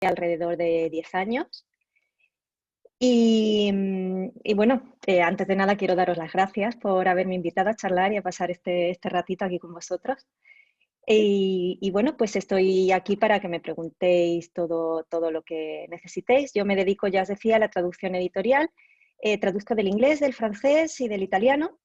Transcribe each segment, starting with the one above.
alrededor de 10 años. Y bueno, antes de nada quiero daros las gracias por haberme invitado a charlar y a pasar este ratito aquí con vosotros. Y bueno, pues estoy aquí para que me preguntéis todo lo que necesitéis. Yo me dedico, ya os decía, a la traducción editorial. Traduzco del inglés, del francés y del italiano.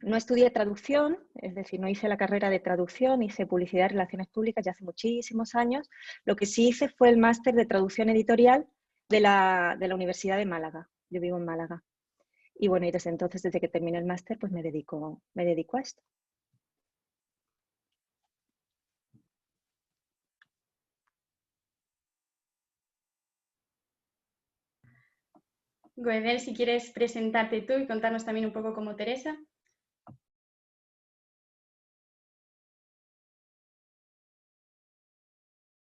No estudié traducción, es decir, no hice la carrera de traducción, hice publicidad y relaciones públicas ya hace muchísimos años. Lo que sí hice fue el máster de traducción editorial de la Universidad de Málaga. Yo vivo en Málaga. Y bueno, y desde entonces, desde que terminé el máster, pues me dedico a esto. Goedel, si quieres presentarte tú y contarnos también un poco como Teresa.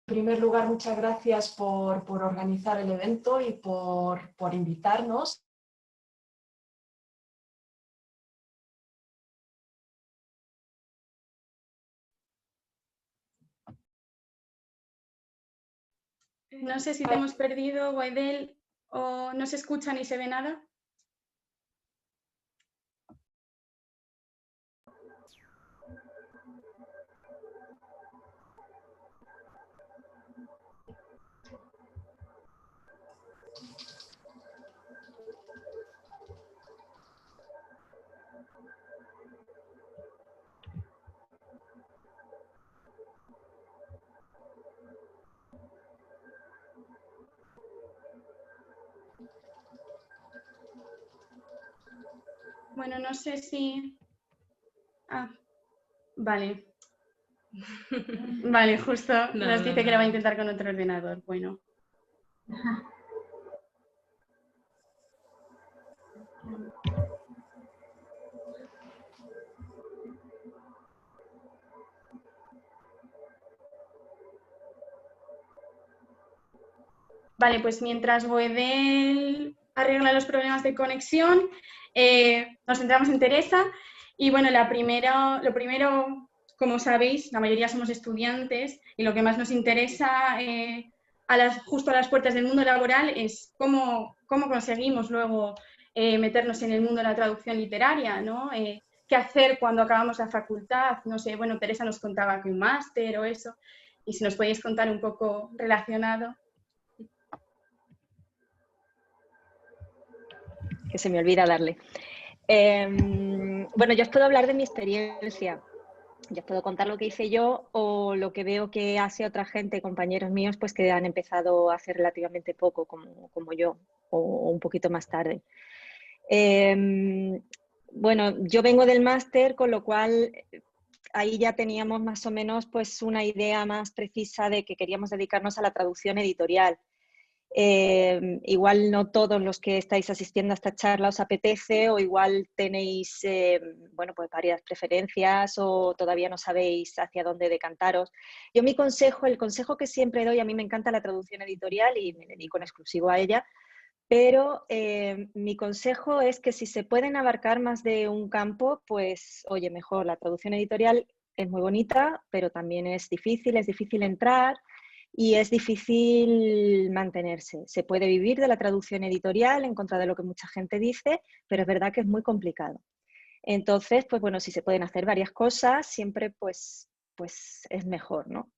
En primer lugar, muchas gracias por organizar el evento y por invitarnos. No sé si te hemos perdido, Goedel, o no se escucha ni se ve nada. Bueno, no sé si... Ah, vale. Vale, justo nos dice que lo va a intentar con otro ordenador. Bueno. Vale, pues mientras Goedel arregla los problemas de conexión, nos centramos en Teresa. Y bueno, lo primero, como sabéis, la mayoría somos estudiantes y lo que más nos interesa justo a las puertas del mundo laboral es cómo conseguimos luego meternos en el mundo de la traducción literaria, ¿no? ¿Qué hacer cuando acabamos la facultad? No sé, bueno, Teresa nos contaba que un máster o eso, y si nos podéis contar un poco relacionado. Que se me olvida darle. Bueno, yo os puedo hablar de mi experiencia. Yo os puedo contar lo que hice yo o lo que veo que hace otra gente, compañeros míos, pues que han empezado a hacer relativamente poco, como yo, o un poquito más tarde. Bueno, yo vengo del máster, con lo cual ahí ya teníamos más o menos pues una idea más precisa de que queríamos dedicarnos a la traducción editorial. Igual no todos los que estáis asistiendo a esta charla os apetece, o igual tenéis bueno, pues varias preferencias o todavía no sabéis hacia dónde decantaros. Yo el consejo que siempre doy, a mí me encanta la traducción editorial y me dedico en exclusivo a ella, pero mi consejo es que si se pueden abarcar más de un campo, pues oye, mejor. La traducción editorial es muy bonita, pero también es difícil entrar. Y es difícil mantenerse. Se puede vivir de la traducción editorial en contra de lo que mucha gente dice, pero es verdad que es muy complicado. Entonces, pues bueno, si se pueden hacer varias cosas, siempre pues es mejor, ¿no?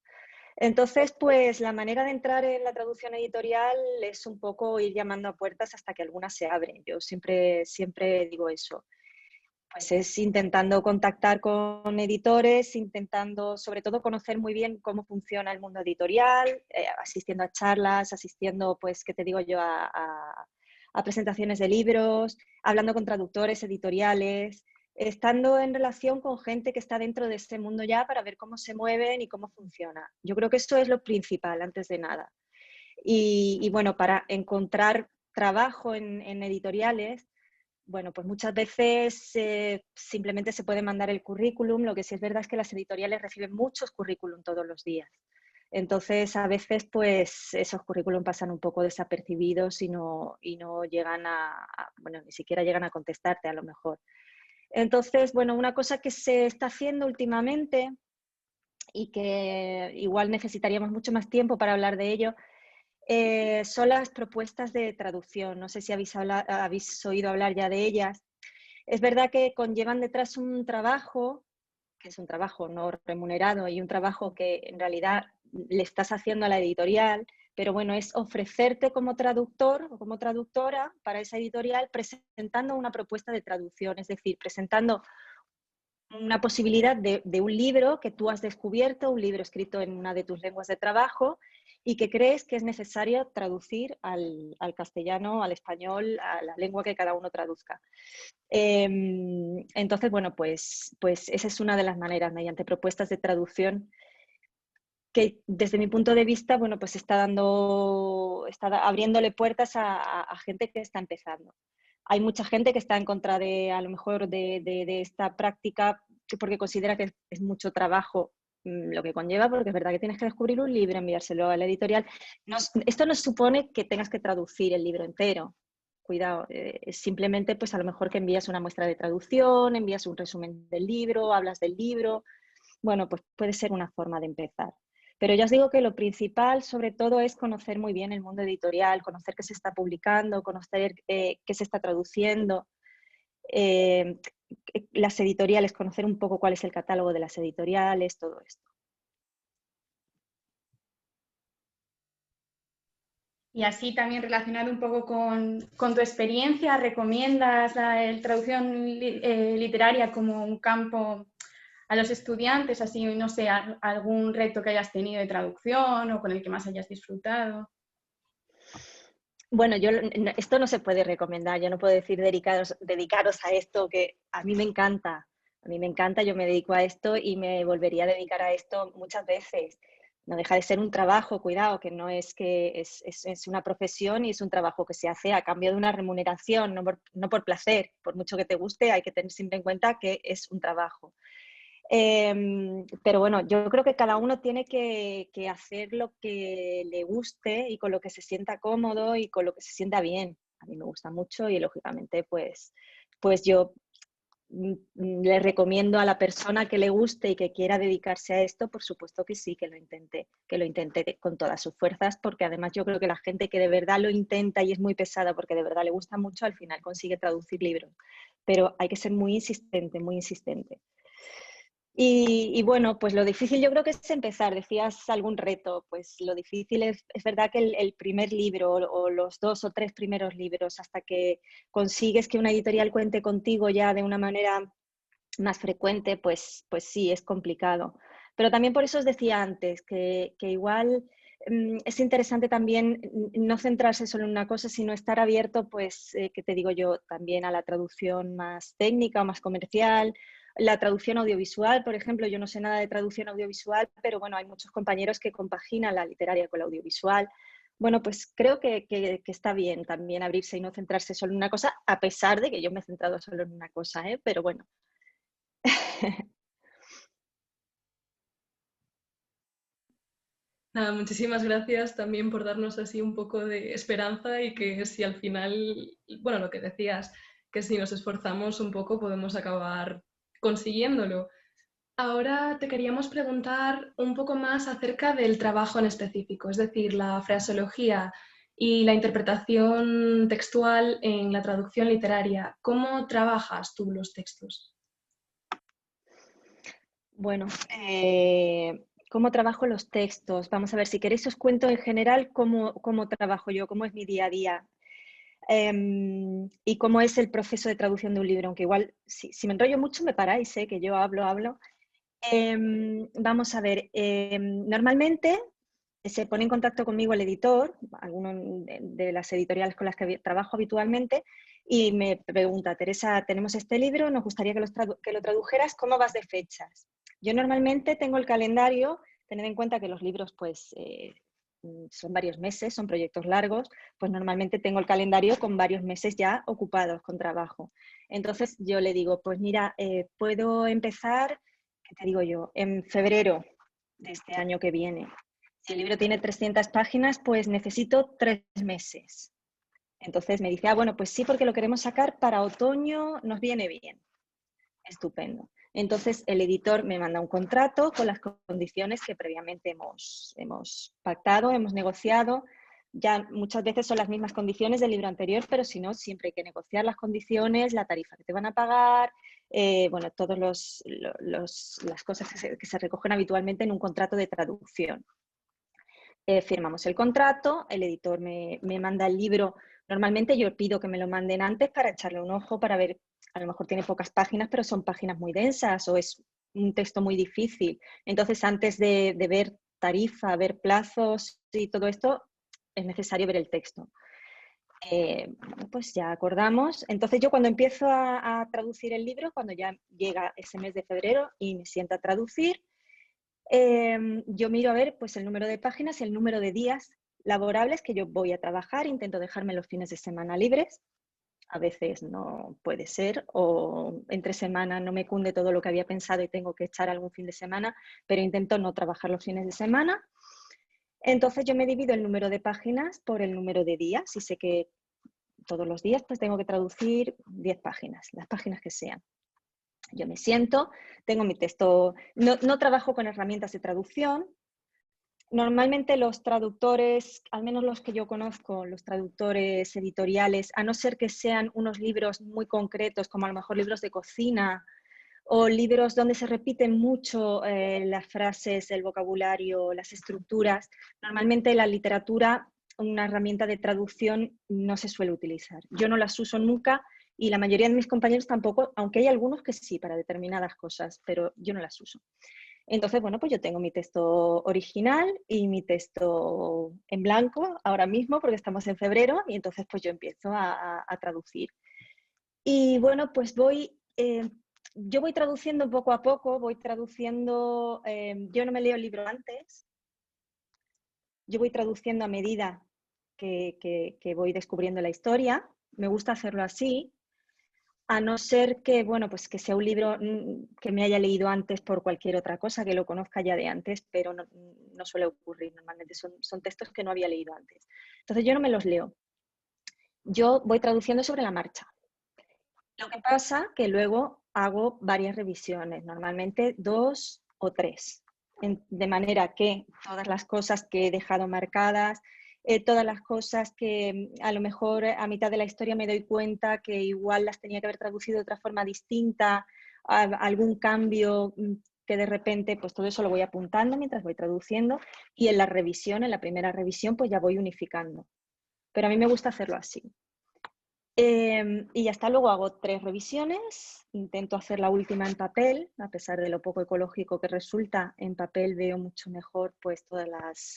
Entonces, pues la manera de entrar en la traducción editorial es un poco ir llamando a puertas hasta que algunas se abren. Yo siempre digo eso. Pues es intentando contactar con editores, intentando sobre todo conocer muy bien cómo funciona el mundo editorial, asistiendo a charlas, asistiendo, pues, ¿qué te digo yo?, a presentaciones de libros, hablando con traductores editoriales, estando en relación con gente que está dentro de este mundo ya para ver cómo se mueven y cómo funciona. Yo creo que eso es lo principal antes de nada. Y bueno, para encontrar trabajo en editoriales, bueno, pues muchas veces simplemente se puede mandar el currículum. Lo que sí es verdad es que las editoriales reciben muchos currículum todos los días. Entonces, a veces, pues esos currículum pasan un poco desapercibidos y no llegan bueno, ni siquiera llegan a contestarte a lo mejor. Entonces, bueno, una cosa que se está haciendo últimamente y que igual necesitaríamos mucho más tiempo para hablar de ello, son las propuestas de traducción. No sé si habéis oído hablar ya de ellas. Es verdad que conllevan detrás un trabajo, que es un trabajo no remunerado y un trabajo que en realidad le estás haciendo a la editorial, pero bueno, es ofrecerte como traductor o como traductora para esa editorial presentando una propuesta de traducción, es decir, presentando una posibilidad de un libro que tú has descubierto, un libro escrito en una de tus lenguas de trabajo y que crees que es necesario traducir al castellano, al español, a la lengua que cada uno traduzca. Entonces, bueno, pues esa es una de las maneras, mediante propuestas de traducción, que desde mi punto de vista, bueno, pues está abriéndole puertas a gente que está empezando. Hay mucha gente que está en contra de, a lo mejor, de esta práctica, porque considera que es mucho trabajo lo que conlleva, porque es verdad que tienes que descubrir un libro, enviárselo a la editorial. Esto no supone que tengas que traducir el libro entero. Cuidado, es simplemente, pues a lo mejor que envías una muestra de traducción, envías un resumen del libro, hablas del libro. Bueno, pues puede ser una forma de empezar. Pero ya os digo que lo principal, sobre todo, es conocer muy bien el mundo editorial, conocer qué se está publicando, conocer qué se está traduciendo, las editoriales, conocer un poco cuál es el catálogo de las editoriales, todo esto. Y así también relacionado un poco con tu experiencia, ¿recomiendas la traducción literaria como un campo a los estudiantes? Así, no sé, algún reto que hayas tenido de traducción o con el que más hayas disfrutado. Bueno, esto no se puede recomendar, yo no puedo decir dedicaros a esto, que a mí me encanta, yo me dedico a esto y me volvería a dedicar a esto muchas veces. No deja de ser un trabajo, cuidado, que no es que es una profesión y es un trabajo que se hace a cambio de una remuneración, no por placer, por mucho que te guste, hay que tener siempre en cuenta que es un trabajo. Pero bueno, yo creo que cada uno tiene que hacer lo que le guste y con lo que se sienta cómodo y con lo que se sienta bien. A mí me gusta mucho y lógicamente pues yo le recomiendo a la persona que le guste y que quiera dedicarse a esto, por supuesto que sí, que lo intente con todas sus fuerzas, porque además yo creo que la gente que de verdad lo intenta y es muy pesada porque de verdad le gusta mucho, al final consigue traducir libros. Pero hay que ser muy insistente, muy insistente. Y bueno, pues lo difícil yo creo que es empezar. Decías algún reto, pues lo difícil es verdad que el primer libro o los 2 o 3 primeros libros, hasta que consigues que una editorial cuente contigo ya de una manera más frecuente, pues sí, es complicado. Pero también por eso os decía antes que igual es interesante también no centrarse solo en una cosa, sino estar abierto, pues, que te digo yo, también a la traducción más técnica o más comercial. La traducción audiovisual, por ejemplo, yo no sé nada de traducción audiovisual, pero bueno, hay muchos compañeros que compaginan la literaria con la audiovisual. Bueno, pues creo que está bien también abrirse y no centrarse solo en una cosa, a pesar de que yo me he centrado solo en una cosa, ¿eh? Pero bueno. Nada, muchísimas gracias también por darnos así un poco de esperanza y que si al final, bueno, lo que decías, que si nos esforzamos un poco podemos acabar consiguiéndolo. Ahora te queríamos preguntar un poco más acerca del trabajo en específico, es decir, la fraseología y la interpretación textual en la traducción literaria. ¿Cómo trabajas tú los textos? Bueno, ¿cómo trabajo los textos? Vamos a ver, si queréis os cuento en general cómo trabajo yo, cómo es mi día a día y cómo es el proceso de traducción de un libro, aunque igual si me enrollo mucho me paráis, que yo hablo. Vamos a ver, normalmente se pone en contacto conmigo el editor, alguno de las editoriales con las que trabajo habitualmente, y me pregunta: Teresa, tenemos este libro, nos gustaría que lo tradujeras, ¿cómo vas de fechas? Yo normalmente tengo el calendario, tened en cuenta que los libros pues son varios meses, son proyectos largos, pues normalmente tengo el calendario con varios meses ya ocupados con trabajo. Entonces yo le digo, pues mira, puedo empezar, ¿qué te digo yo?, en febrero de este año que viene. Si el libro tiene 300 páginas, pues necesito 3 meses. Entonces me dice, bueno, pues sí, porque lo queremos sacar para otoño, nos viene bien. Estupendo. Entonces el editor me manda un contrato con las condiciones que previamente hemos pactado, hemos negociado, ya muchas veces son las mismas condiciones del libro anterior, pero si no, siempre hay que negociar las condiciones, la tarifa que te van a pagar, bueno, todas las cosas que se recogen habitualmente en un contrato de traducción. Firmamos el contrato, el editor me manda el libro. Normalmente yo pido que me lo manden antes para echarle un ojo, para ver, a lo mejor tiene pocas páginas, pero son páginas muy densas o es un texto muy difícil. Entonces, antes de ver tarifa, ver plazos y todo esto, es necesario ver el texto. Pues ya acordamos. Entonces yo cuando empiezo a traducir el libro, cuando ya llega ese mes de febrero y me siento a traducir, yo miro a ver pues el número de páginas y el número de días laborables que yo voy a trabajar. Intento dejarme los fines de semana libres. A veces no puede ser, o entre semana no me cunde todo lo que había pensado y tengo que echar algún fin de semana, pero intento no trabajar los fines de semana. Entonces yo me divido el número de páginas por el número de días y sé que todos los días pues tengo que traducir 10 páginas, las páginas que sean. Yo me siento, tengo mi texto, no trabajo con herramientas de traducción. Normalmente los traductores, al menos los que yo conozco, los traductores editoriales, a no ser que sean unos libros muy concretos, como a lo mejor libros de cocina o libros donde se repiten mucho las frases, el vocabulario, las estructuras, normalmente la literatura, una herramienta de traducción, no se suele utilizar. Yo no las uso nunca y la mayoría de mis compañeros tampoco, aunque hay algunos que sí para determinadas cosas, pero yo no las uso. Entonces, bueno, pues yo tengo mi texto original y mi texto en blanco ahora mismo porque estamos en febrero y entonces pues yo empiezo a traducir. Y bueno, pues yo voy traduciendo poco a poco, voy traduciendo, yo no me leo el libro antes, yo voy traduciendo a medida que voy descubriendo la historia, me gusta hacerlo así. A no ser que, bueno, pues que sea un libro que me haya leído antes por cualquier otra cosa, que lo conozca ya de antes, pero no suele ocurrir. Normalmente son textos que no había leído antes. Entonces yo no me los leo. Yo voy traduciendo sobre la marcha. Lo que pasa que luego hago varias revisiones, normalmente 2 o 3, de manera que todas las cosas que he dejado marcadas, todas las cosas que a lo mejor a mitad de la historia me doy cuenta que igual las tenía que haber traducido de otra forma distinta, algún cambio que de repente, pues todo eso lo voy apuntando mientras voy traduciendo y en la revisión, en la primera revisión, pues ya voy unificando. Pero a mí me gusta hacerlo así. Y ya está, luego hago 3 revisiones, intento hacer la última en papel, a pesar de lo poco ecológico que resulta, en papel veo mucho mejor pues todas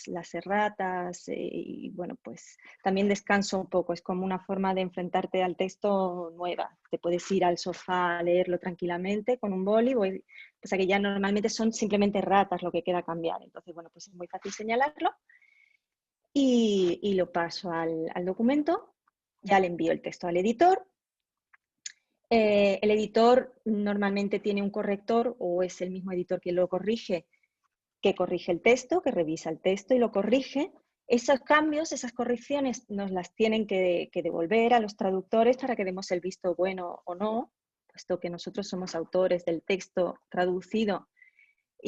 las erratas y bueno, pues también descanso un poco, es como una forma de enfrentarte al texto nueva, te puedes ir al sofá a leerlo tranquilamente con un boli, pues aquí ya normalmente son simplemente erratas lo que queda cambiar, entonces bueno, pues es muy fácil señalarlo y lo paso al documento. Ya le envío el texto al editor. El editor normalmente tiene un corrector o es el mismo editor que lo corrige, que corrige el texto, que revisa el texto y lo corrige. Esos cambios, esas correcciones nos las tienen que devolver a los traductores para que demos el visto bueno o no, puesto que nosotros somos autores del texto traducido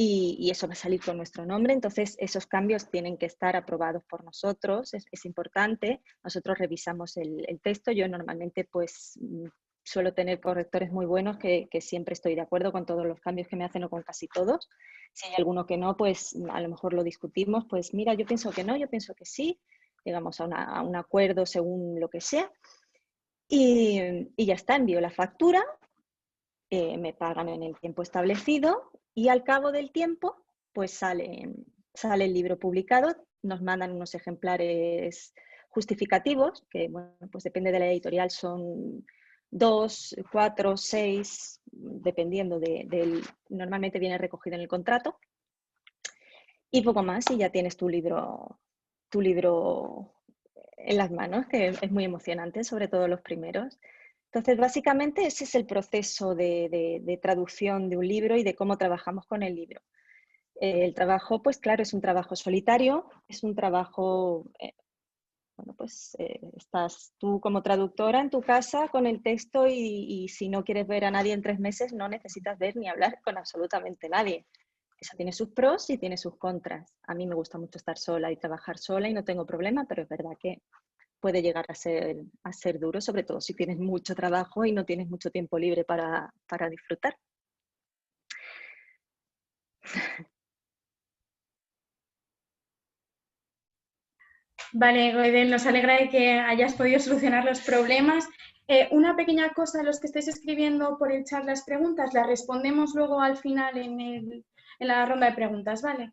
y eso va a salir con nuestro nombre, entonces esos cambios tienen que estar aprobados por nosotros, es importante, nosotros revisamos el texto, yo normalmente pues suelo tener correctores muy buenos que siempre estoy de acuerdo con todos los cambios que me hacen o con casi todos, si hay alguno que no, pues a lo mejor lo discutimos, pues mira, yo pienso que no, yo pienso que sí, llegamos a un acuerdo según lo que sea y ya está, envío la factura, me pagan en el tiempo establecido y al cabo del tiempo pues sale el libro publicado, nos mandan unos ejemplares justificativos, que bueno, pues depende de la editorial, son 2, 4, 6, dependiendo normalmente viene recogido en el contrato, y poco más y ya tienes tu libro en las manos, que es muy emocionante, sobre todo los primeros. Entonces, básicamente ese es el proceso de traducción de un libro y de cómo trabajamos con el libro. El trabajo, pues claro, es un trabajo solitario, es un trabajo, bueno, pues estás tú como traductora en tu casa con el texto y si no quieres ver a nadie en 3 meses, no necesitas ver ni hablar con absolutamente nadie. Eso tiene sus pros y tiene sus contras. A mí me gusta mucho estar sola y trabajar sola y no tengo problema, pero es verdad que puede llegar a ser duro, sobre todo si tienes mucho trabajo y no tienes mucho tiempo libre para disfrutar. Vale, Goiden, nos alegra de que hayas podido solucionar los problemas. Una pequeña cosa, los que estáis escribiendo por el chat las preguntas, las respondemos luego al final en la ronda de preguntas, ¿vale?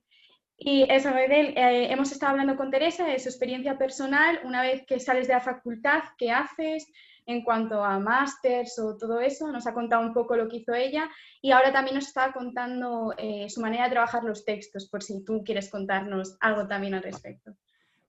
Y eso, Goiden, hemos estado hablando con Teresa de su experiencia personal, una vez que sales de la facultad, ¿qué haces en cuanto a másters o todo eso? Nos ha contado un poco lo que hizo ella y ahora también nos estaba contando su manera de trabajar los textos, por si tú quieres contarnos algo también al respecto.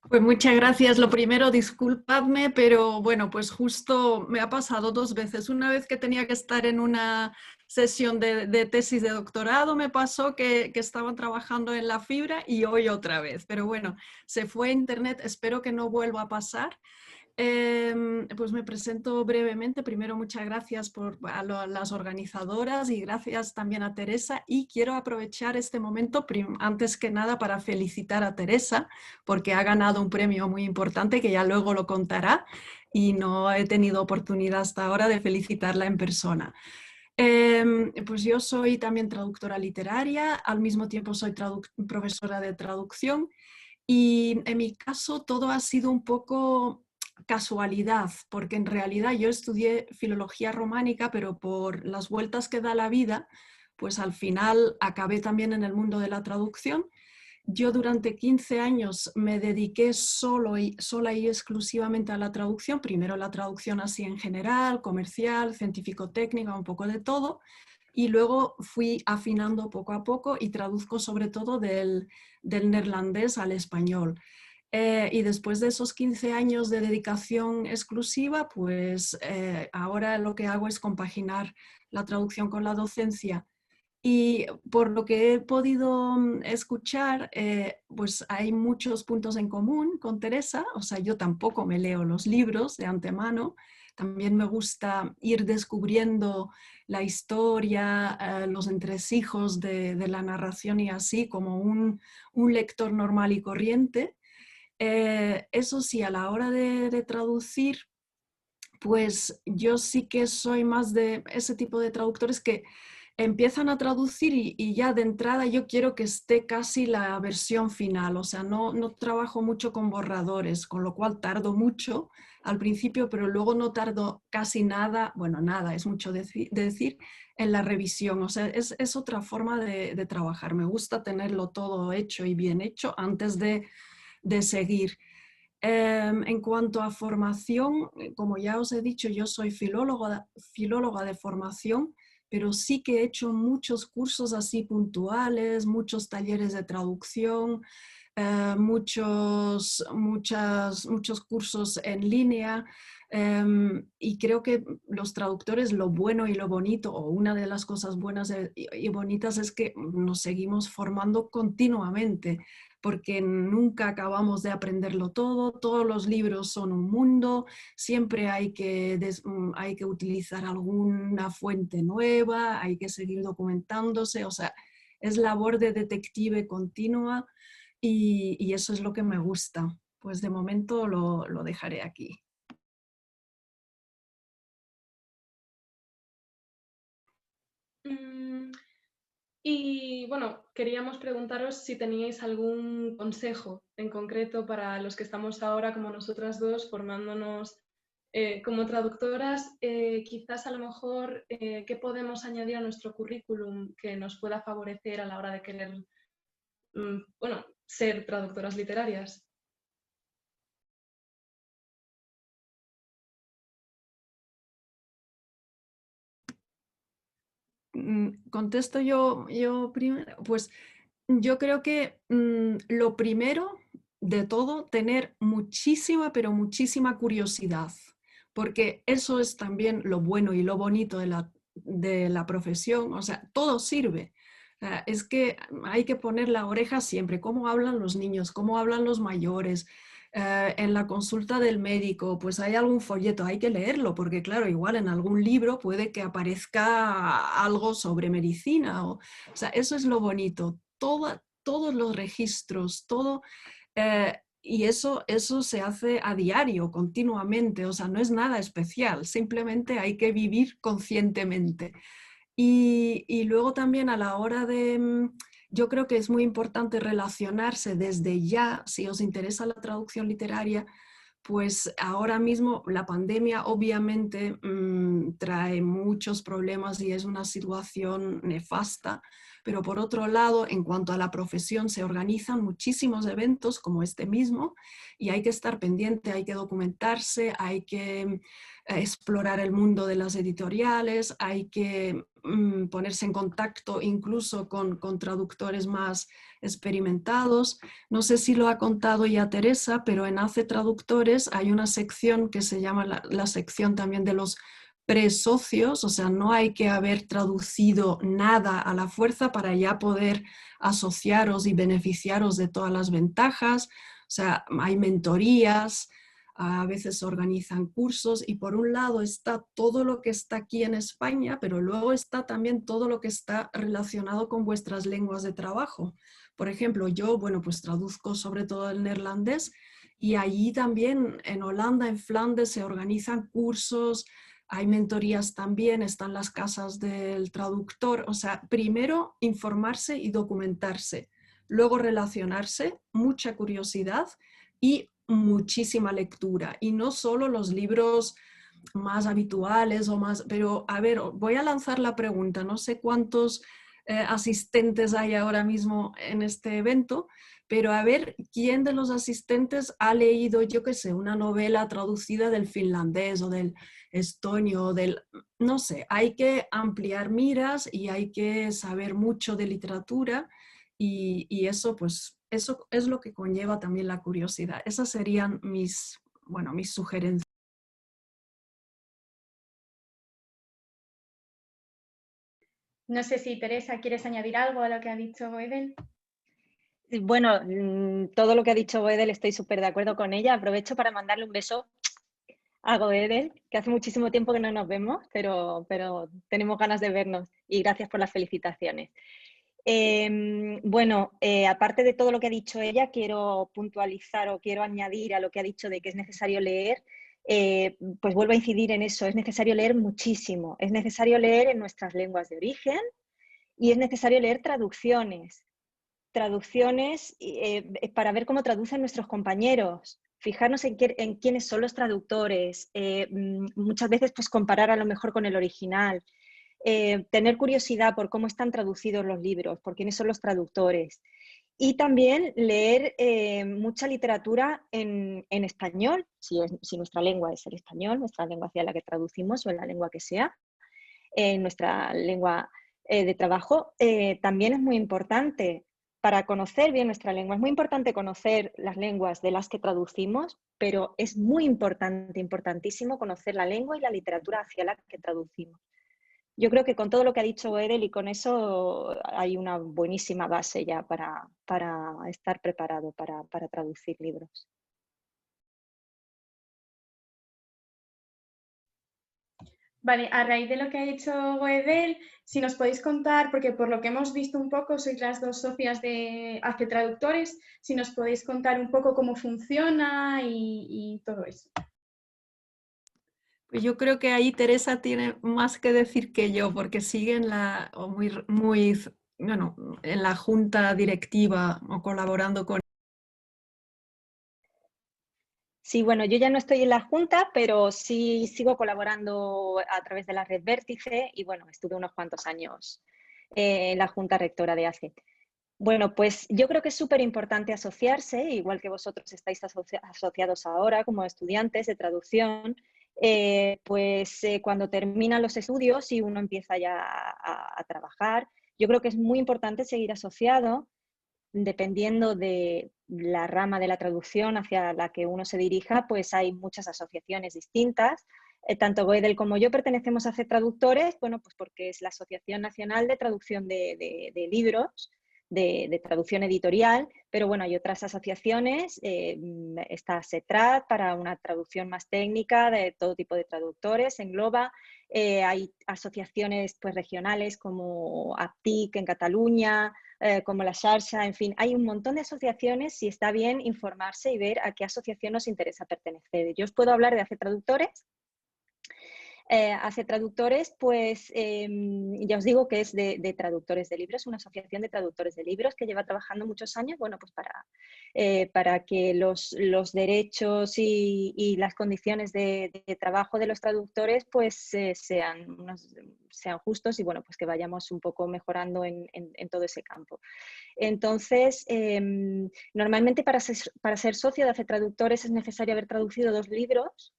Pues muchas gracias. Lo primero, disculpadme, pero bueno, pues justo me ha pasado 2 veces. Una vez que tenía que estar en una sesión de tesis de doctorado, me pasó que estaban trabajando en la fibra y hoy otra vez. Pero bueno, se fue a internet, espero que no vuelva a pasar. Pues me presento brevemente. Primero, muchas gracias a las organizadoras y gracias también a Teresa. Y quiero aprovechar este momento, antes que nada, para felicitar a Teresa, porque ha ganado un premio muy importante que ya luego lo contará y no he tenido oportunidad hasta ahora de felicitarla en persona. Pues yo soy también traductora literaria, al mismo tiempo soy profesora de traducción y en mi caso todo ha sido un poco casualidad, porque en realidad yo estudié filología románica, pero por las vueltas que da la vida, pues al final acabé también en el mundo de la traducción. Yo durante 15 años me dediqué sola y exclusivamente a la traducción, primero la traducción así en general, comercial, científico-técnica, un poco de todo, y luego fui afinando poco a poco y traduzco sobre todo del neerlandés al español. Y después de esos 15 años de dedicación exclusiva, pues ahora lo que hago es compaginar la traducción con la docencia. Y por lo que he podido escuchar, pues hay muchos puntos en común con Teresa. O sea, yo tampoco me leo los libros de antemano. También me gusta ir descubriendo la historia, los entresijos de la narración y así, como un lector normal y corriente. Eso sí, a la hora de traducir, pues yo sí que soy más de ese tipo de traductores que empiezan a traducir y ya de entrada yo quiero que esté casi la versión final, o sea, no trabajo mucho con borradores, con lo cual tardo mucho al principio, pero luego no tardo casi nada, bueno, nada, es mucho decir, en la revisión, o sea, es otra forma de trabajar. Me gusta tenerlo todo hecho y bien hecho antes de seguir. En cuanto a formación, como ya os he dicho, yo soy filóloga de formación, pero sí que he hecho muchos cursos así puntuales, muchos talleres de traducción, muchos cursos en línea. Y creo que los traductores, lo bueno y lo bonito, o una de las cosas buenas y bonitas es que nos seguimos formando continuamente, porque nunca acabamos de aprenderlo todo, todos los libros son un mundo, siempre hay que utilizar alguna fuente nueva, hay que seguir documentándose, o sea, es labor de detective continua y eso es lo que me gusta. Pues de momento lo dejaré aquí. Y bueno, queríamos preguntaros si teníais algún consejo en concreto para los que estamos ahora, como nosotras dos, formándonos como traductoras, quizás a lo mejor qué podemos añadir a nuestro currículum que nos pueda favorecer a la hora de querer, bueno, ser traductoras literarias. Contesto yo primero, pues yo creo que lo primero de todo, tener muchísima, pero muchísima curiosidad, porque eso es también lo bueno y lo bonito de la profesión, o sea, todo sirve. Es que hay que poner la oreja siempre, cómo hablan los niños, cómo hablan los mayores. En la consulta del médico, pues hay algún folleto, hay que leerlo, porque claro, igual en algún libro puede que aparezca algo sobre medicina. O sea, eso es lo bonito. todos los registros, todo, y eso se hace a diario, continuamente, o sea, no es nada especial, simplemente hay que vivir conscientemente. Y luego también a la hora de, yo creo que es muy importante relacionarse desde ya, si os interesa la traducción literaria, pues ahora mismo la pandemia obviamente trae muchos problemas y es una situación nefasta, pero por otro lado, en cuanto a la profesión, se organizan muchísimos eventos como este mismo y hay que estar pendiente, hay que documentarse, hay que explorar el mundo de las editoriales, hay que ponerse en contacto incluso con traductores más experimentados. No sé si lo ha contado ya Teresa, pero en Hace Traductores hay una sección que se llama la sección también de los presocios, o sea, no hay que haber traducido nada a la fuerza para ya poder asociaros y beneficiaros de todas las ventajas. O sea, hay mentorías, a veces se organizan cursos y por un lado está todo lo que está aquí en España, pero luego está también todo lo que está relacionado con vuestras lenguas de trabajo. Por ejemplo, yo, bueno, pues traduzco sobre todo el neerlandés y allí también en Holanda, en Flandes, se organizan cursos, hay mentorías también, están las casas del traductor. O sea, primero informarse y documentarse, luego relacionarse, mucha curiosidad y muchísima lectura. Y no solo los libros más habituales o más, pero a ver, voy a lanzar la pregunta, no sé cuántos asistentes hay ahora mismo en este evento, pero a ver quién de los asistentes ha leído, yo qué sé, una novela traducida del finlandés o del estonio o del, no sé, hay que ampliar miras y hay que saber mucho de literatura y eso pues, eso es lo que conlleva también la curiosidad. Esas serían mis, bueno, mis sugerencias. No sé si Teresa, ¿quieres añadir algo a lo que ha dicho Edel? Bueno, todo lo que ha dicho Goedel estoy súper de acuerdo con ella. Aprovecho para mandarle un beso a Goedel, que hace muchísimo tiempo que no nos vemos, pero tenemos ganas de vernos y gracias por las felicitaciones. Bueno, aparte de todo lo que ha dicho ella, quiero puntualizar o quiero añadir a lo que ha dicho de que es necesario leer, pues vuelvo a incidir en eso, es necesario leer muchísimo, es necesario leer en nuestras lenguas de origen y es necesario leer traducciones para ver cómo traducen nuestros compañeros, fijarnos en quiénes son los traductores, muchas veces pues comparar a lo mejor con el original, tener curiosidad por cómo están traducidos los libros, por quiénes son los traductores. Y también leer mucha literatura en español, si nuestra lengua es el español, nuestra lengua hacia la que traducimos o en la lengua que sea, en nuestra lengua de trabajo, también es muy importante para conocer bien nuestra lengua. Es muy importante conocer las lenguas de las que traducimos, pero es muy importante, importantísimo conocer la lengua y la literatura hacia la que traducimos. Yo creo que con todo lo que ha dicho Edel y con eso hay una buenísima base ya para estar preparado para traducir libros. Vale, a raíz de lo que ha dicho Goedel, si nos podéis contar, porque por lo que hemos visto un poco, sois las dos socias de Hace Traductores, si nos podéis contar un poco cómo funciona y todo eso. Pues yo creo que ahí Teresa tiene más que decir que yo, porque sigue en bueno, en la junta directiva o colaborando con. Sí, bueno, yo ya no estoy en la Junta, pero sí sigo colaborando a través de la Red Vértice y bueno, estuve unos cuantos años en la Junta Rectora de ACE. Bueno, pues yo creo que es súper importante asociarse, igual que vosotros estáis asociados ahora como estudiantes de traducción, cuando terminan los estudios y uno empieza ya a trabajar, yo creo que es muy importante seguir asociado dependiendo de la rama de la traducción hacia la que uno se dirija, pues hay muchas asociaciones distintas. Tanto Goedel como yo pertenecemos a Hace Traductores, bueno, pues porque es la Asociación Nacional de Traducción de Libros, de traducción editorial, pero bueno, hay otras asociaciones, está SETRAD para una traducción más técnica de todo tipo de traductores, engloba, hay asociaciones pues regionales como APTIC en Cataluña, como la Xarxa, en fin, hay un montón de asociaciones y está bien informarse y ver a qué asociación nos interesa pertenecer. Yo os puedo hablar de AC Traductores. AC Traductores, pues ya os digo que es de traductores de libros, una asociación de traductores de libros que lleva trabajando muchos años, bueno, pues para que los derechos y las condiciones de trabajo de los traductores pues sean justos y bueno, pues que vayamos un poco mejorando en todo ese campo. Entonces, normalmente para ser socio de AC Traductores es necesario haber traducido 2 libros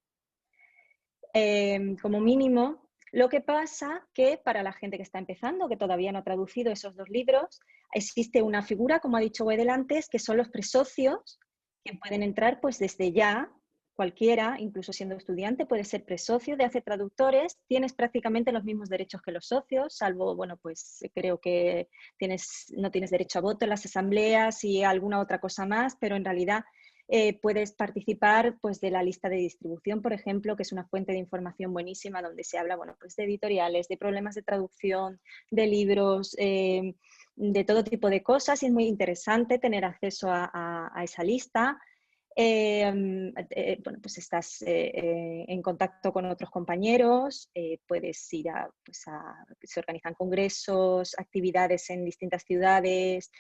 como mínimo. Lo que pasa que para la gente que está empezando, que todavía no ha traducido esos 2 libros, existe una figura, como ha dicho Wedel antes, que son los presocios, que pueden entrar pues desde ya, cualquiera, incluso siendo estudiante, puede ser presocio de AC Traductores. Tienes prácticamente los mismos derechos que los socios, salvo, bueno, pues creo que no tienes derecho a voto en las asambleas y alguna otra cosa más, pero en realidad puedes participar pues, de la lista de distribución, por ejemplo, que es una fuente de información buenísima donde se habla bueno, pues, de editoriales, de problemas de traducción, de libros, de todo tipo de cosas, y es muy interesante tener acceso a esa lista. Bueno, pues estás en contacto con otros compañeros, puedes ir se organizan congresos, actividades en distintas ciudades.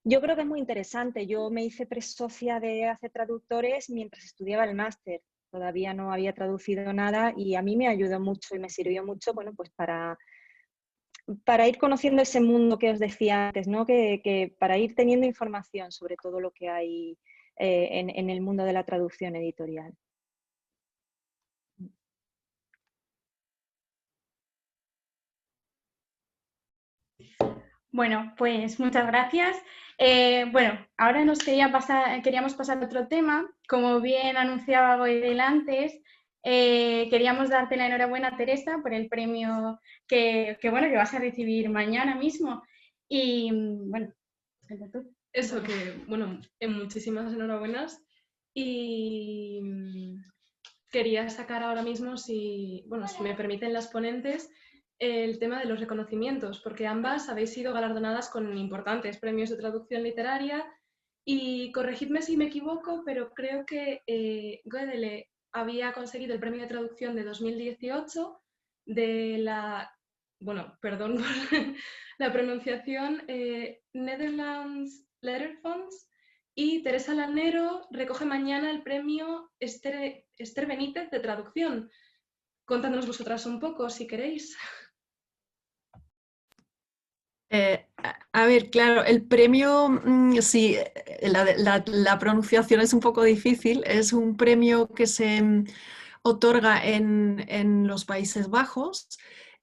Yo creo que es muy interesante. Yo me hice presocia de AC Traductores mientras estudiaba el máster. Todavía no había traducido nada y a mí me ayudó mucho y me sirvió mucho, bueno, pues para ir conociendo ese mundo que os decía antes, ¿no? Que para ir teniendo información sobre todo lo que hay en el mundo de la traducción editorial. Bueno, pues muchas gracias. Bueno, ahora queríamos pasar a otro tema. Como bien anunciaba Goidel antes, queríamos darte la enhorabuena, Teresa, por el premio que vas a recibir mañana mismo. Y bueno, tú. Eso que, bueno, muchísimas enhorabuenas. Y quería sacar ahora mismo, si me permiten las ponentes, el tema de los reconocimientos, porque ambas habéis sido galardonadas con importantes premios de traducción literaria y corregidme si me equivoco, pero creo que Goedele había conseguido el premio de traducción de 2018 de la, bueno, perdón por la pronunciación, Netherlands Letterfonds, y Teresa Lanero recoge mañana el premio Esther Benítez de traducción. Contándonos vosotras un poco, si queréis. A ver, claro, el premio, sí, la pronunciación es un poco difícil. Es un premio que se otorga en los Países Bajos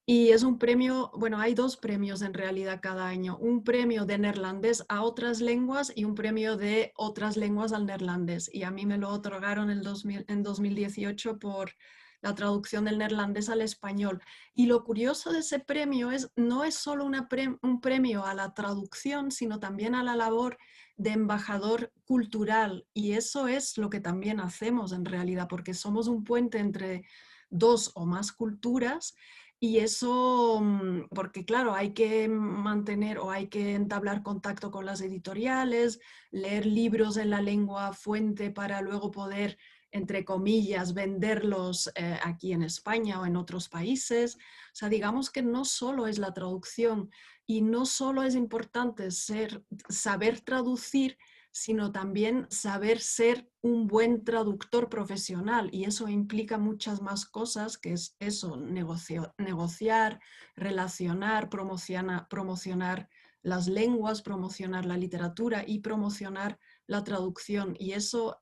y es un premio, bueno, hay 2 premios en realidad cada año. Un premio de neerlandés a otras lenguas y un premio de otras lenguas al neerlandés. Y a mí me lo otorgaron en 2018 por la traducción del neerlandés al español. Y lo curioso de ese premio no es solo un premio a la traducción, sino también a la labor de embajador cultural. Y eso es lo que también hacemos en realidad, porque somos un puente entre 2 o más culturas. Y eso, porque claro, hay que mantener o hay que entablar contacto con las editoriales, leer libros en la lengua fuente para luego poder, entre comillas, venderlos aquí en España o en otros países. O sea, digamos que no solo es la traducción y no solo es importante saber traducir, sino también saber ser un buen traductor profesional, y eso implica muchas más cosas, que es eso, negociar, relacionar, promocionar las lenguas, promocionar la literatura y promocionar la traducción. Y eso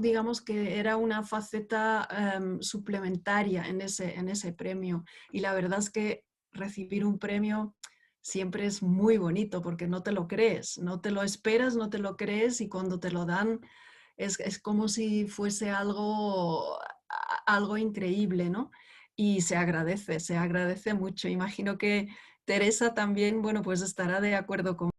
digamos que era una faceta suplementaria en ese premio. Y la verdad es que recibir un premio siempre es muy bonito porque no te lo crees, no te lo esperas, no te lo crees, y cuando te lo dan es como si fuese algo increíble, ¿no? Y se agradece mucho. Imagino que Teresa también, bueno, pues estará de acuerdo con...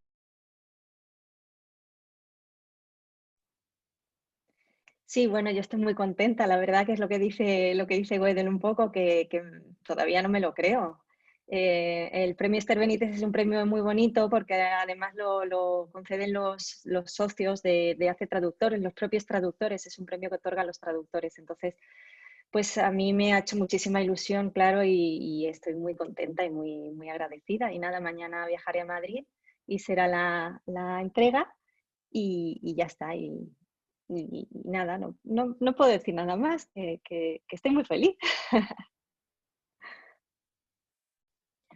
Sí, bueno, yo estoy muy contenta, la verdad que es lo que dice Wedel un poco, que todavía no me lo creo. El premio Esther Benítez es un premio muy bonito porque además lo conceden los socios de ACE Traductores, los propios traductores, es un premio que otorgan los traductores. Entonces, pues a mí me ha hecho muchísima ilusión, claro, y estoy muy contenta y muy agradecida. Y nada, mañana viajaré a Madrid y será la entrega y ya está. Y nada, no puedo decir nada más, que estoy muy feliz.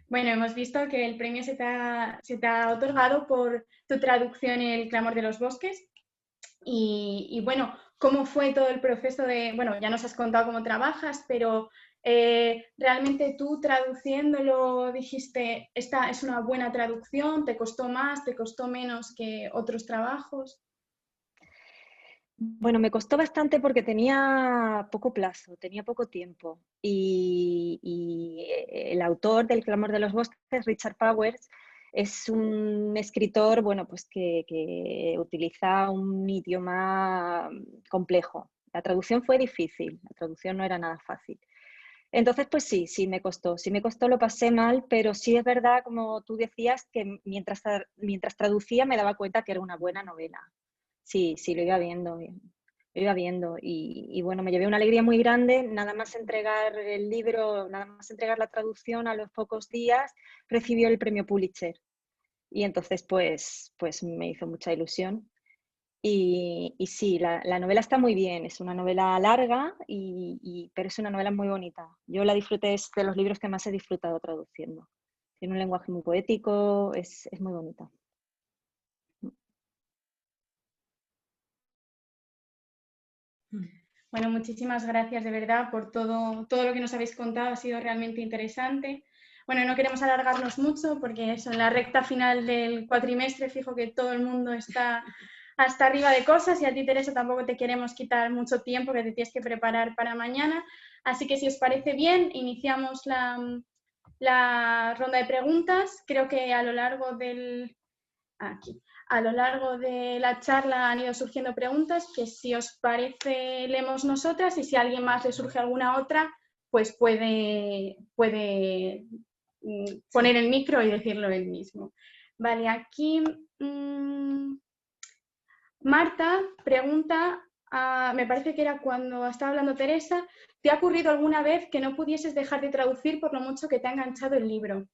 Bueno, hemos visto que el premio se te ha otorgado por tu traducción en El clamor de los bosques. Y bueno, ¿cómo fue todo el proceso de, bueno, ya nos has contado cómo trabajas, pero realmente tú traduciéndolo dijiste, esta es una buena traducción, ¿te costó más, te costó menos que otros trabajos? Bueno, me costó bastante porque tenía poco plazo, tenía poco tiempo. Y el autor del Clamor de los Bosques, Richard Powers, es un escritor, bueno, pues que utiliza un idioma complejo. La traducción fue difícil, la traducción no era nada fácil. Entonces, pues sí me costó, lo pasé mal, pero sí es verdad, como tú decías, que mientras traducía me daba cuenta que era una buena novela. Sí, lo iba viendo, y bueno, me llevé una alegría muy grande, nada más entregar el libro, nada más entregar la traducción, a los pocos días recibió el premio Pulitzer y entonces pues me hizo mucha ilusión. Y sí, la novela está muy bien, es una novela larga, pero es una novela muy bonita. Yo la disfruté, es de los libros que más he disfrutado traduciendo. Tiene un lenguaje muy poético, es muy bonita. Bueno, muchísimas gracias de verdad por todo lo que nos habéis contado, ha sido realmente interesante. Bueno, no queremos alargarnos mucho porque eso, en la recta final del cuatrimestre fijo que todo el mundo está hasta arriba de cosas y a ti, Teresa, tampoco te queremos quitar mucho tiempo que te tienes que preparar para mañana. Así que si os parece bien, iniciamos la ronda de preguntas. Creo que a lo largo a lo largo de la charla han ido surgiendo preguntas que, si os parece, leemos nosotras, y si a alguien más le surge alguna otra, pues puede poner el micro y decirlo él mismo. Vale, aquí Marta pregunta, me parece que era cuando estaba hablando Teresa, ¿te ha ocurrido alguna vez que no pudieses dejar de traducir por lo mucho que te ha enganchado el libro?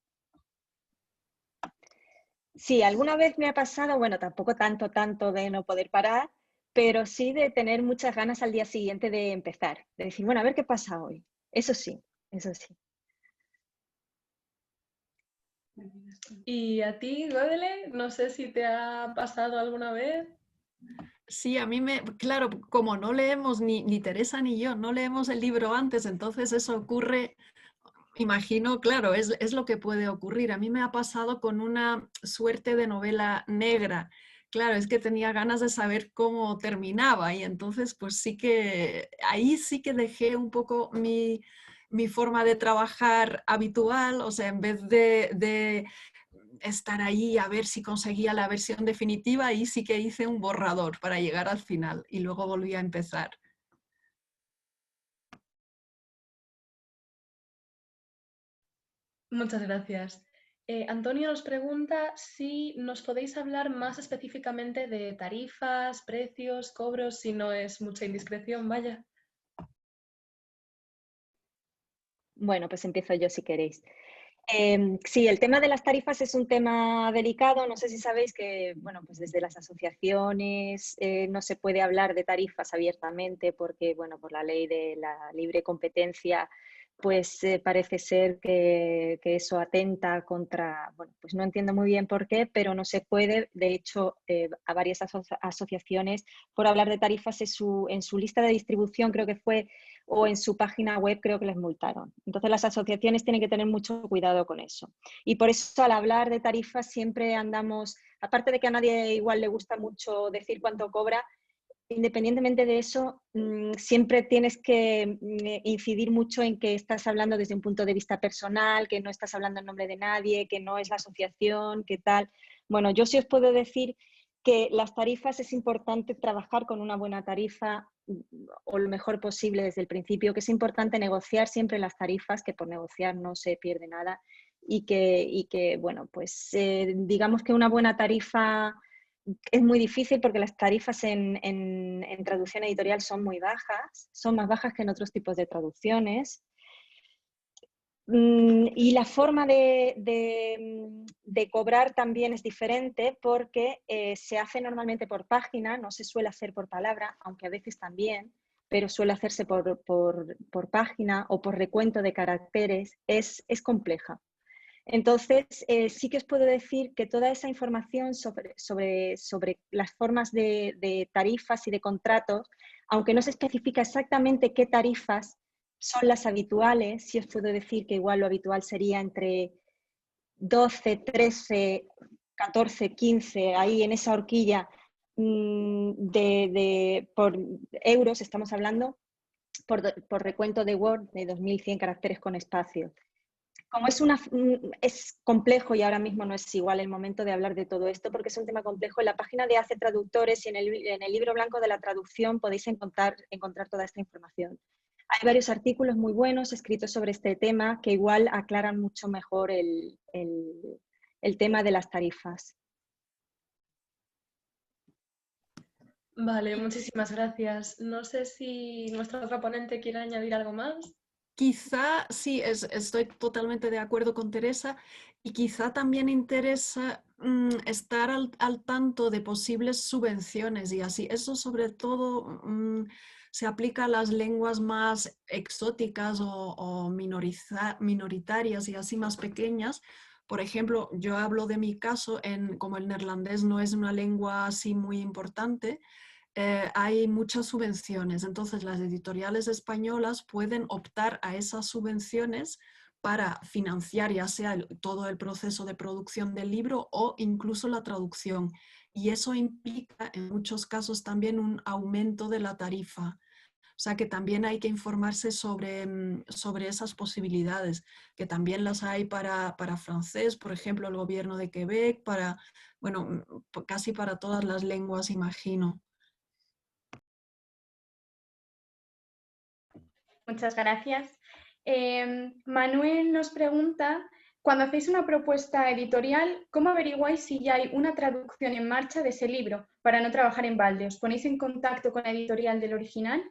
Sí, alguna vez me ha pasado, bueno, tampoco tanto de no poder parar, pero sí de tener muchas ganas al día siguiente de empezar, de decir, bueno, a ver qué pasa hoy. Eso sí, eso sí. ¿Y a ti, Godele? No sé si te ha pasado alguna vez. Sí, claro, como no leemos, ni Teresa ni yo, no leemos el libro antes, entonces eso ocurre, imagino, claro, es lo que puede ocurrir. A mí me ha pasado con una suerte de novela negra. Claro, es que tenía ganas de saber cómo terminaba y entonces pues ahí sí que dejé un poco mi forma de trabajar habitual, o sea, en vez de estar ahí a ver si conseguía la versión definitiva, y sí que hice un borrador para llegar al final y luego volví a empezar. Muchas gracias. Antonio nos pregunta si nos podéis hablar más específicamente de tarifas, precios, cobros, si no es mucha indiscreción, vaya. Bueno, pues empiezo yo si queréis. Sí, el tema de las tarifas es un tema delicado. No sé si sabéis que, bueno, pues desde las asociaciones no se puede hablar de tarifas abiertamente porque, bueno, por la ley de la libre competencia, pues parece ser que eso atenta contra, bueno, pues no entiendo muy bien por qué, pero no se puede. De hecho, a varias asociaciones, por hablar de tarifas en su lista de distribución, creo que fue, o en su página web, creo que les multaron. Entonces las asociaciones tienen que tener mucho cuidado con eso. Y por eso, al hablar de tarifas, siempre andamos, aparte de que a nadie igual le gusta mucho decir cuánto cobra, independientemente de eso, siempre tienes que incidir mucho en que estás hablando desde un punto de vista personal, que no estás hablando en nombre de nadie, que no es la asociación, que tal. Bueno, yo sí os puedo decir que las tarifas es importante trabajar con una buena tarifa o lo mejor posible desde el principio, que es importante negociar siempre las tarifas, que por negociar no se pierde nada, y que bueno, pues digamos que una buena tarifa es muy difícil porque las tarifas en traducción editorial son muy bajas, son más bajas que en otros tipos de traducciones. Y la forma de cobrar también es diferente porque se hace normalmente por página, no se suele hacer por palabra, aunque a veces también, pero suele hacerse por página o por recuento de caracteres, es compleja. Entonces, sí que os puedo decir que toda esa información sobre las formas de tarifas y de contratos, aunque no se especifica exactamente qué tarifas son las habituales, sí os puedo decir que igual lo habitual sería entre 12, 13, 14, 15, ahí en esa horquilla por euros, estamos hablando, por recuento de Word de 2100 caracteres con espacio. Como es complejo y ahora mismo no es igual el momento de hablar de todo esto porque es un tema complejo, en la página de ACE Traductores y en el libro blanco de la traducción podéis encontrar toda esta información. Hay varios artículos muy buenos escritos sobre este tema que igual aclaran mucho mejor el tema de las tarifas. Vale, muchísimas gracias. No sé si nuestra otra ponente quiere añadir algo más. Quizá, sí, estoy totalmente de acuerdo con Teresa y quizá también interesa estar al tanto de posibles subvenciones y así. Eso sobre todo se aplica a las lenguas más exóticas o minoritarias y así más pequeñas. Por ejemplo, yo hablo de mi caso, como el neerlandés no es una lengua así muy importante, hay muchas subvenciones, entonces las editoriales españolas pueden optar a esas subvenciones para financiar ya sea todo el proceso de producción del libro o incluso la traducción. Y eso implica en muchos casos también un aumento de la tarifa. O sea que también hay que informarse sobre esas posibilidades, que también las hay para francés, por ejemplo, el gobierno de Quebec, bueno, casi para todas las lenguas, imagino. Muchas gracias. Manuel nos pregunta, cuando hacéis una propuesta editorial, ¿cómo averiguáis si ya hay una traducción en marcha de ese libro para no trabajar en balde? ¿Os ponéis en contacto con la editorial del original?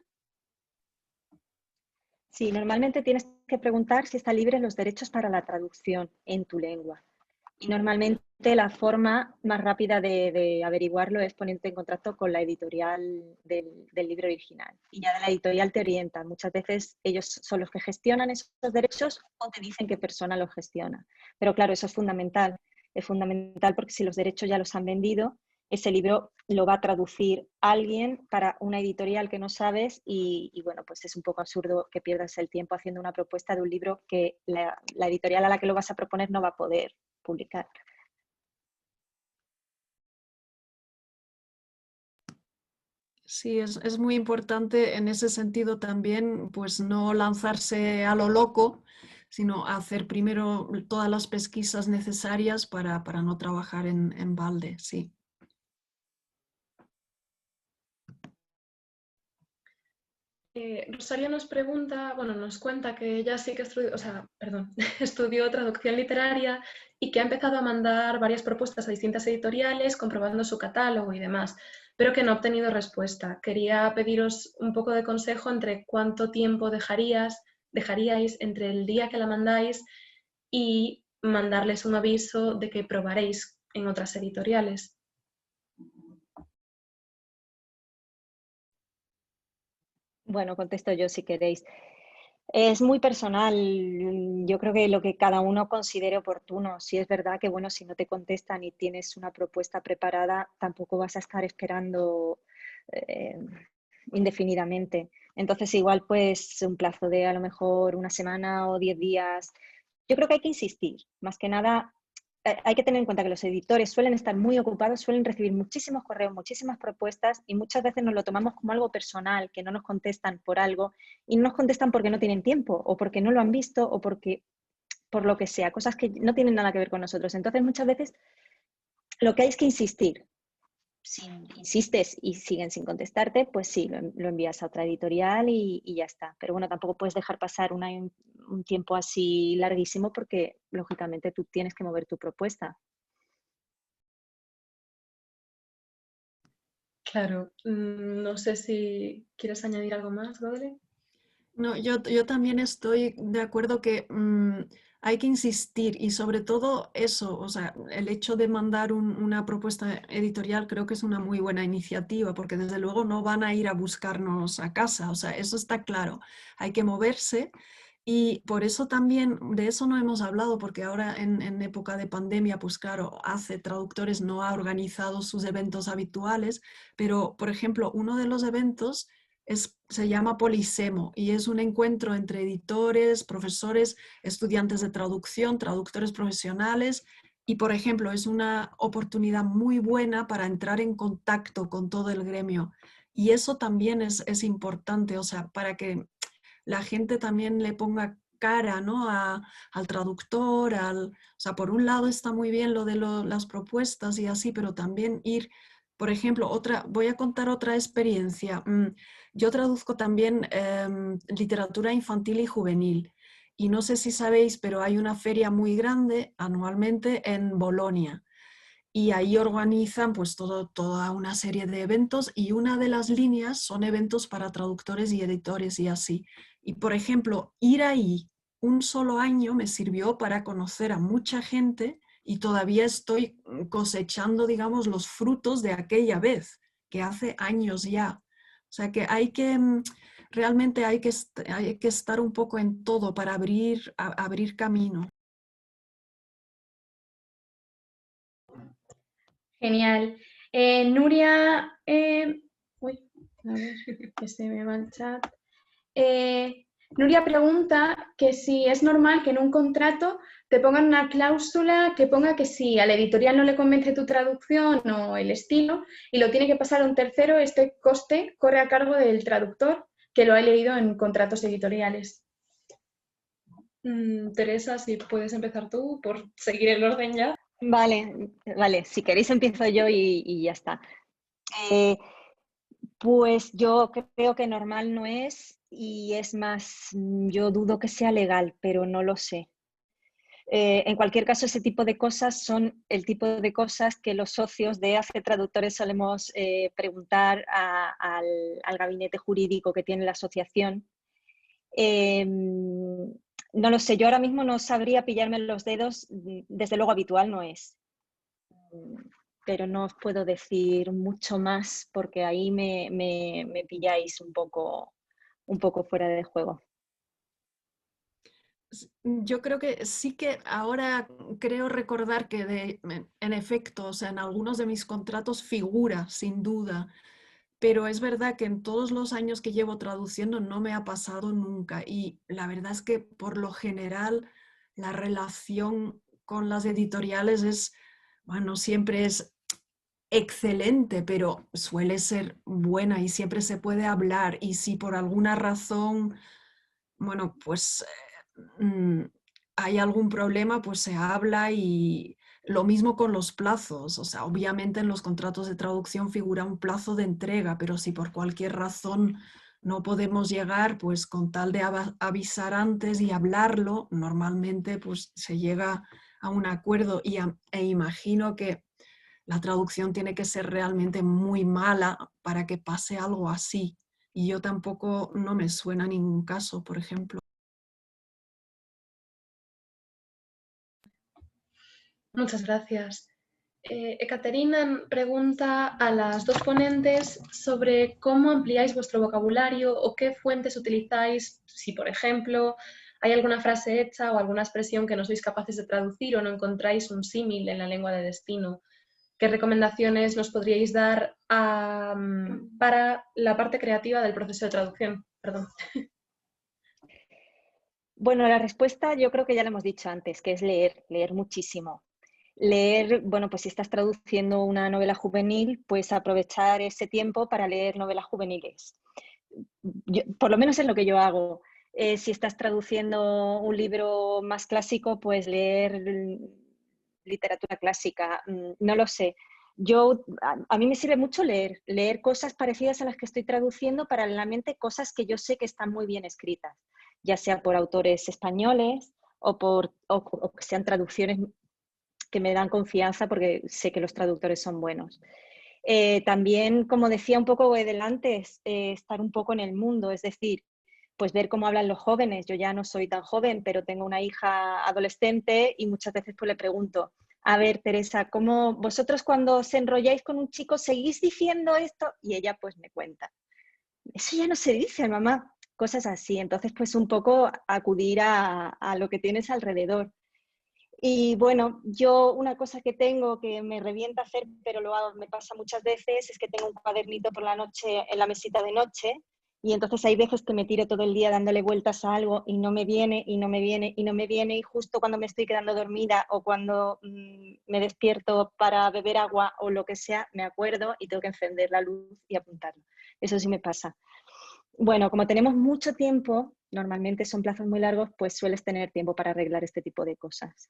Sí, normalmente tienes que preguntar si está libre los derechos para la traducción en tu lengua. Y normalmente la forma más rápida de averiguarlo es ponerte en contacto con la editorial del libro original. Y ya de la editorial te orientan. Muchas veces ellos son los que gestionan esos derechos o te dicen qué persona los gestiona. Pero claro, eso es fundamental. Es fundamental porque si los derechos ya los han vendido, ese libro lo va a traducir alguien para una editorial que no sabes y bueno, pues es un poco absurdo que pierdas el tiempo haciendo una propuesta de un libro que la editorial a la que lo vas a proponer no va a poder publicar. Sí, es muy importante en ese sentido también, pues no lanzarse a lo loco, sino hacer primero todas las pesquisas necesarias para no trabajar en balde, sí. Rosario nos pregunta, bueno, nos cuenta que ella sí que estudió traducción literaria y que ha empezado a mandar varias propuestas a distintas editoriales comprobando su catálogo y demás, pero que no ha obtenido respuesta. Quería pediros un poco de consejo entre cuánto tiempo dejaríais entre el día que la mandáis y mandarles un aviso de que probaréis en otras editoriales. Bueno, contesto yo si queréis. Es muy personal, yo creo que lo que cada uno considere oportuno. Si es verdad que, bueno, si no te contestan y tienes una propuesta preparada, tampoco vas a estar esperando indefinidamente. Entonces, igual, pues, un plazo de a lo mejor una semana o 10 días. Yo creo que hay que insistir. Más que nada, hay que tener en cuenta que los editores suelen estar muy ocupados, suelen recibir muchísimos correos, muchísimas propuestas y muchas veces nos lo tomamos como algo personal, que no nos contestan por algo y no nos contestan porque no tienen tiempo o porque no lo han visto o porque por lo que sea, cosas que no tienen nada que ver con nosotros. Entonces muchas veces lo que hay es que insistir. Si insistes y siguen sin contestarte, pues sí, lo envías a otra editorial y ya está. Pero bueno, tampoco puedes dejar pasar un tiempo así larguísimo porque, lógicamente, tú tienes que mover tu propuesta. Claro, no sé si quieres añadir algo más, Rodri. No, yo también estoy de acuerdo que hay que insistir y sobre todo eso, o sea, el hecho de mandar una propuesta editorial creo que es una muy buena iniciativa porque desde luego no van a ir a buscarnos a casa, o sea, eso está claro, hay que moverse y por eso también, de eso no hemos hablado porque ahora en época de pandemia, pues claro, ACE Traductores no ha organizado sus eventos habituales, pero por ejemplo, uno de los eventos se llama Polisemo y es un encuentro entre editores, profesores, estudiantes de traducción, traductores profesionales y, por ejemplo, es una oportunidad muy buena para entrar en contacto con todo el gremio. Y eso también es importante, o sea, para que la gente también le ponga cara, ¿no? Al traductor, o sea, por un lado está muy bien lo de las propuestas y así, pero también ir, por ejemplo, voy a contar otra experiencia. Yo traduzco también literatura infantil y juvenil. Y no sé si sabéis, pero hay una feria muy grande anualmente en Bolonia. Y ahí organizan pues toda una serie de eventos y una de las líneas son eventos para traductores y editores y así. Y por ejemplo, ir ahí un solo año me sirvió para conocer a mucha gente y todavía estoy cosechando, digamos, los frutos de aquella vez, que hace años ya. O sea que realmente hay que estar un poco en todo para abrir camino. Genial. Nuria, uy, a ver, que se me va el chat. Nuria pregunta que si es normal que en un contrato te pongan una cláusula que ponga que si al editorial no le convence tu traducción o el estilo y lo tiene que pasar a un tercero, este coste corre a cargo del traductor que lo ha leído en contratos editoriales. Teresa, si puedes empezar tú por seguir el orden ya. Vale, si queréis empiezo yo y ya está. Pues yo creo que normal no es y es más, yo dudo que sea legal, pero no lo sé. En cualquier caso, ese tipo de cosas son el tipo de cosas que los socios de ACE Traductores solemos preguntar al gabinete jurídico que tiene la asociación. No lo sé, yo ahora mismo no sabría pillarme los dedos, desde luego habitual no es. Pero no os puedo decir mucho más porque ahí me pilláis un poco fuera de juego. Yo creo que sí que ahora creo recordar que en efecto, o sea, en algunos de mis contratos figura, sin duda, pero es verdad que en todos los años que llevo traduciendo no me ha pasado nunca y la verdad es que por lo general la relación con las editoriales bueno, siempre es excelente, pero suele ser buena y siempre se puede hablar y si por alguna razón, bueno, pues hay algún problema, pues se habla y lo mismo con los plazos. O sea, obviamente en los contratos de traducción figura un plazo de entrega, pero si por cualquier razón no podemos llegar, pues con tal de avisar antes y hablarlo, normalmente pues se llega a un acuerdo e imagino que la traducción tiene que ser realmente muy mala para que pase algo así. Y yo tampoco no me suena ningún caso, por ejemplo. Muchas gracias. Ekaterina pregunta a las dos ponentes sobre cómo ampliáis vuestro vocabulario o qué fuentes utilizáis, si por ejemplo hay alguna frase hecha o alguna expresión que no sois capaces de traducir o no encontráis un símil en la lengua de destino. ¿Qué recomendaciones nos podríais dar para la parte creativa del proceso de traducción? Perdón. Bueno, la respuesta yo creo que ya la hemos dicho antes, que es leer muchísimo. Leer, bueno, pues si estás traduciendo una novela juvenil, pues aprovechar ese tiempo para leer novelas juveniles. Por lo menos es lo que yo hago. Si estás traduciendo un libro más clásico, pues leer literatura clásica. No lo sé. A mí me sirve mucho leer cosas parecidas a las que estoy traduciendo, paralelamente cosas que yo sé que están muy bien escritas. ya sea por autores españoles o que sean traducciones que me dan confianza porque sé que los traductores son buenos. También, como decía un poco delante, estar un poco en el mundo, es decir, pues ver cómo hablan los jóvenes. Yo ya no soy tan joven, pero tengo una hija adolescente y muchas veces pues le pregunto, a ver, Teresa, ¿cómo vosotros cuando os enrolláis con un chico seguís diciendo esto? Y ella pues me cuenta. Eso ya no se dice, mamá. Cosas así. Entonces, pues un poco acudir a lo que tienes alrededor. Y bueno, yo una cosa que tengo que me revienta hacer, pero me pasa muchas veces, es que tengo un cuadernito por la noche en la mesita de noche y entonces hay veces que me tiro todo el día dándole vueltas a algo y no me viene, y no me viene, y no me viene, y justo cuando me estoy quedando dormida o cuando me despierto para beber agua o lo que sea, me acuerdo y tengo que encender la luz y apuntarlo. Eso sí me pasa. Bueno, como tenemos mucho tiempo, normalmente son plazos muy largos, pues sueles tener tiempo para arreglar este tipo de cosas.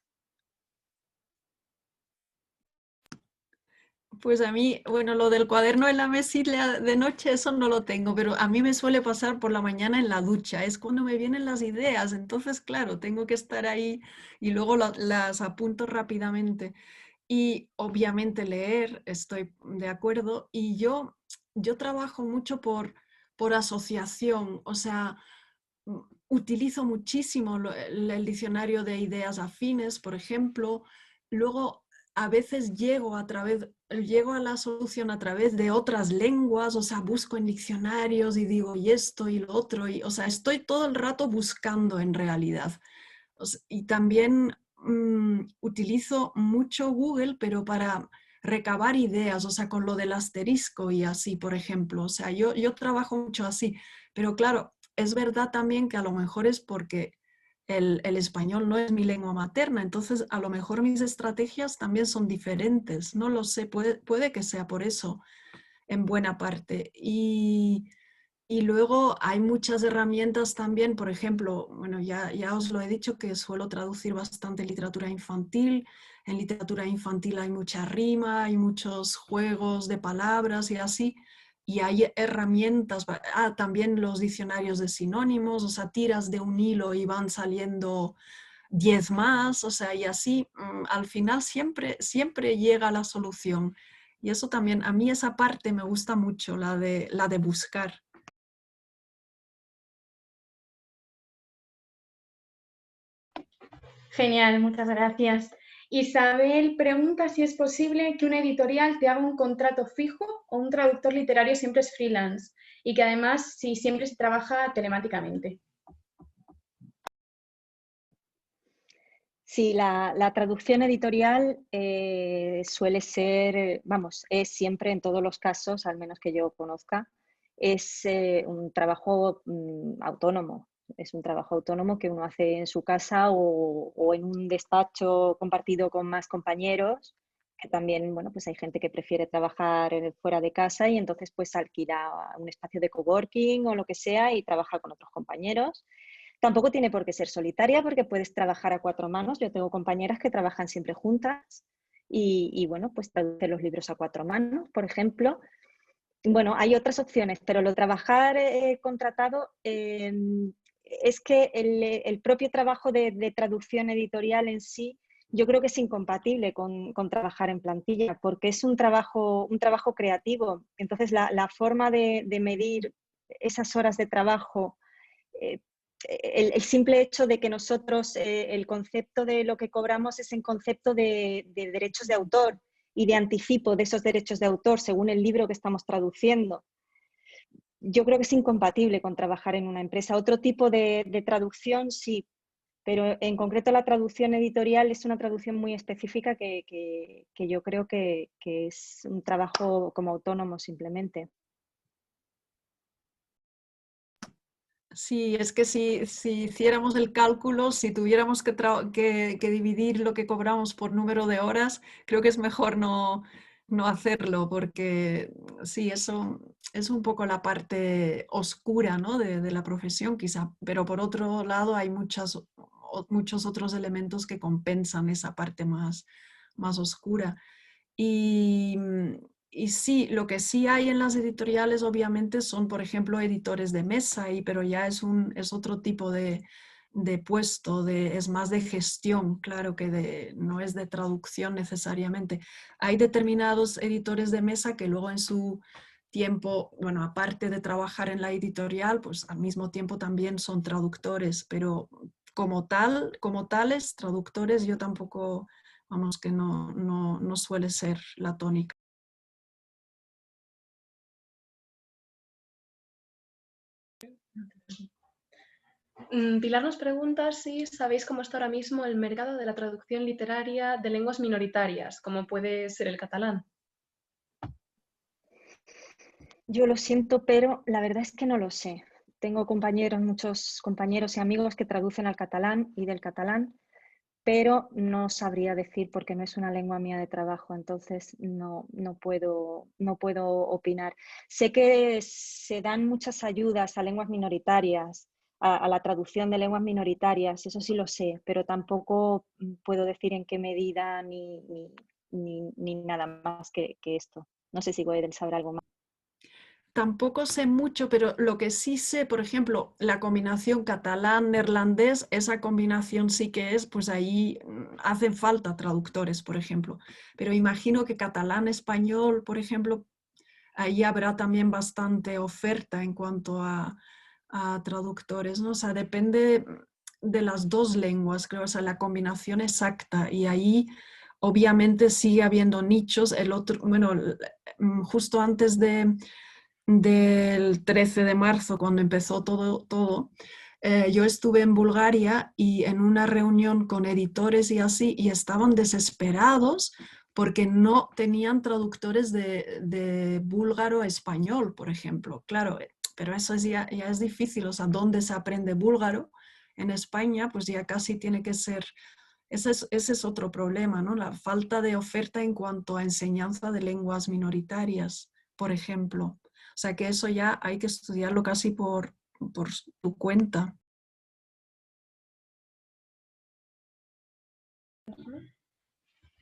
Pues a mí, bueno, lo del cuaderno en la mesilla de noche, eso no lo tengo, pero a mí me suele pasar por la mañana en la ducha, es cuando me vienen las ideas, entonces, claro, tengo que estar ahí y luego las apunto rápidamente. Y obviamente leer, estoy de acuerdo, y yo trabajo mucho por asociación, o sea, utilizo muchísimo el diccionario de ideas afines, por ejemplo. Luego, a veces llego a la solución a través de otras lenguas, o sea, busco en diccionarios y digo, y esto y lo otro, y, o sea, estoy todo el rato buscando en realidad. Y también utilizo mucho Google, pero para recabar ideas, o sea, con lo del asterisco y así, por ejemplo. O sea, yo trabajo mucho así, pero claro, es verdad también que a lo mejor es porque el español no es mi lengua materna, entonces a lo mejor mis estrategias también son diferentes, no lo sé, puede que sea por eso en buena parte. Y luego hay muchas herramientas también, por ejemplo, bueno, ya os lo he dicho que suelo traducir bastante literatura infantil. En literatura infantil hay mucha rima, hay muchos juegos de palabras y así. Y hay herramientas, también los diccionarios de sinónimos, o sea, tiras de un hilo y van saliendo 10 más, o sea, y así al final siempre llega la solución. Y eso también, a mí esa parte me gusta mucho, la de buscar. Genial, muchas gracias. Isabel pregunta si es posible que una editorial te haga un contrato fijo o un traductor literario siempre es freelance y que además si siempre se trabaja telemáticamente. Sí, la traducción editorial suele ser, vamos, es siempre en todos los casos, al menos que yo conozca, es un trabajo autónomo. Es un trabajo autónomo que uno hace en su casa o en un despacho compartido con más compañeros, que también, bueno, pues hay gente que prefiere trabajar fuera de casa y entonces pues alquila un espacio de coworking o lo que sea y trabaja con otros compañeros. Tampoco tiene por qué ser solitaria porque puedes trabajar a cuatro manos. Yo tengo compañeras que trabajan siempre juntas y bueno, pues traducen los libros a cuatro manos, por ejemplo. Bueno, hay otras opciones, pero lo trabajar contratado es que el propio trabajo de traducción editorial en sí, yo creo que es incompatible con trabajar en plantilla, porque es un trabajo creativo. Entonces, la forma de medir esas horas de trabajo, eh, el simple hecho de que nosotros, el concepto de lo que cobramos es en concepto de derechos de autor y de anticipo de esos derechos de autor según el libro que estamos traduciendo. Yo creo que es incompatible con trabajar en una empresa. Otro tipo de traducción sí, pero en concreto la traducción editorial es una traducción muy específica que yo creo que es un trabajo como autónomo simplemente. Sí, es que si hiciéramos el cálculo, si tuviéramos que dividir lo que cobramos por número de horas, creo que es mejor no hacerlo, porque sí, eso es un poco la parte oscura, ¿no? de la profesión, quizá, pero por otro lado hay muchos otros elementos que compensan esa parte más oscura. Y, y sí, lo que sí hay en las editoriales obviamente son, por ejemplo, editores de mesa, pero ya es otro tipo de puesto, es más de gestión, claro, que no es de traducción necesariamente. Hay determinados editores de mesa que luego en su tiempo, bueno, aparte de trabajar en la editorial, pues al mismo tiempo también son traductores, pero como tales traductores, yo tampoco, vamos, que no suele ser la tónica. Pilar nos pregunta si sabéis cómo está ahora mismo el mercado de la traducción literaria de lenguas minoritarias, como puede ser el catalán. Yo lo siento, pero la verdad es que no lo sé. Tengo muchos compañeros y amigos que traducen al catalán y del catalán, pero no sabría decir porque no es una lengua mía de trabajo, entonces no puedo opinar. Sé que se dan muchas ayudas a lenguas minoritarias, a la traducción de lenguas minoritarias, eso sí lo sé, pero tampoco puedo decir en qué medida ni nada más que esto. No sé si Goeden sabrá algo más. Tampoco sé mucho, pero lo que sí sé, por ejemplo, la combinación catalán-neerlandés, esa combinación sí que es, pues ahí hacen falta traductores, por ejemplo. Pero imagino que catalán-español, por ejemplo, ahí habrá también bastante oferta en cuanto a traductores, ¿no? O sea, depende de las dos lenguas, creo, o sea, la combinación exacta. Y ahí obviamente sigue habiendo nichos. Bueno, justo antes del 13 de marzo, cuando empezó todo, yo estuve en Bulgaria y en una reunión con editores y así, y estaban desesperados porque no tenían traductores de búlgaro a español, por ejemplo. Claro, pero eso ya es difícil, o sea, ¿dónde se aprende búlgaro? En España, pues ya casi tiene que ser, ese es otro problema, ¿no? La falta de oferta en cuanto a enseñanza de lenguas minoritarias, por ejemplo. O sea que eso ya hay que estudiarlo casi por tu cuenta.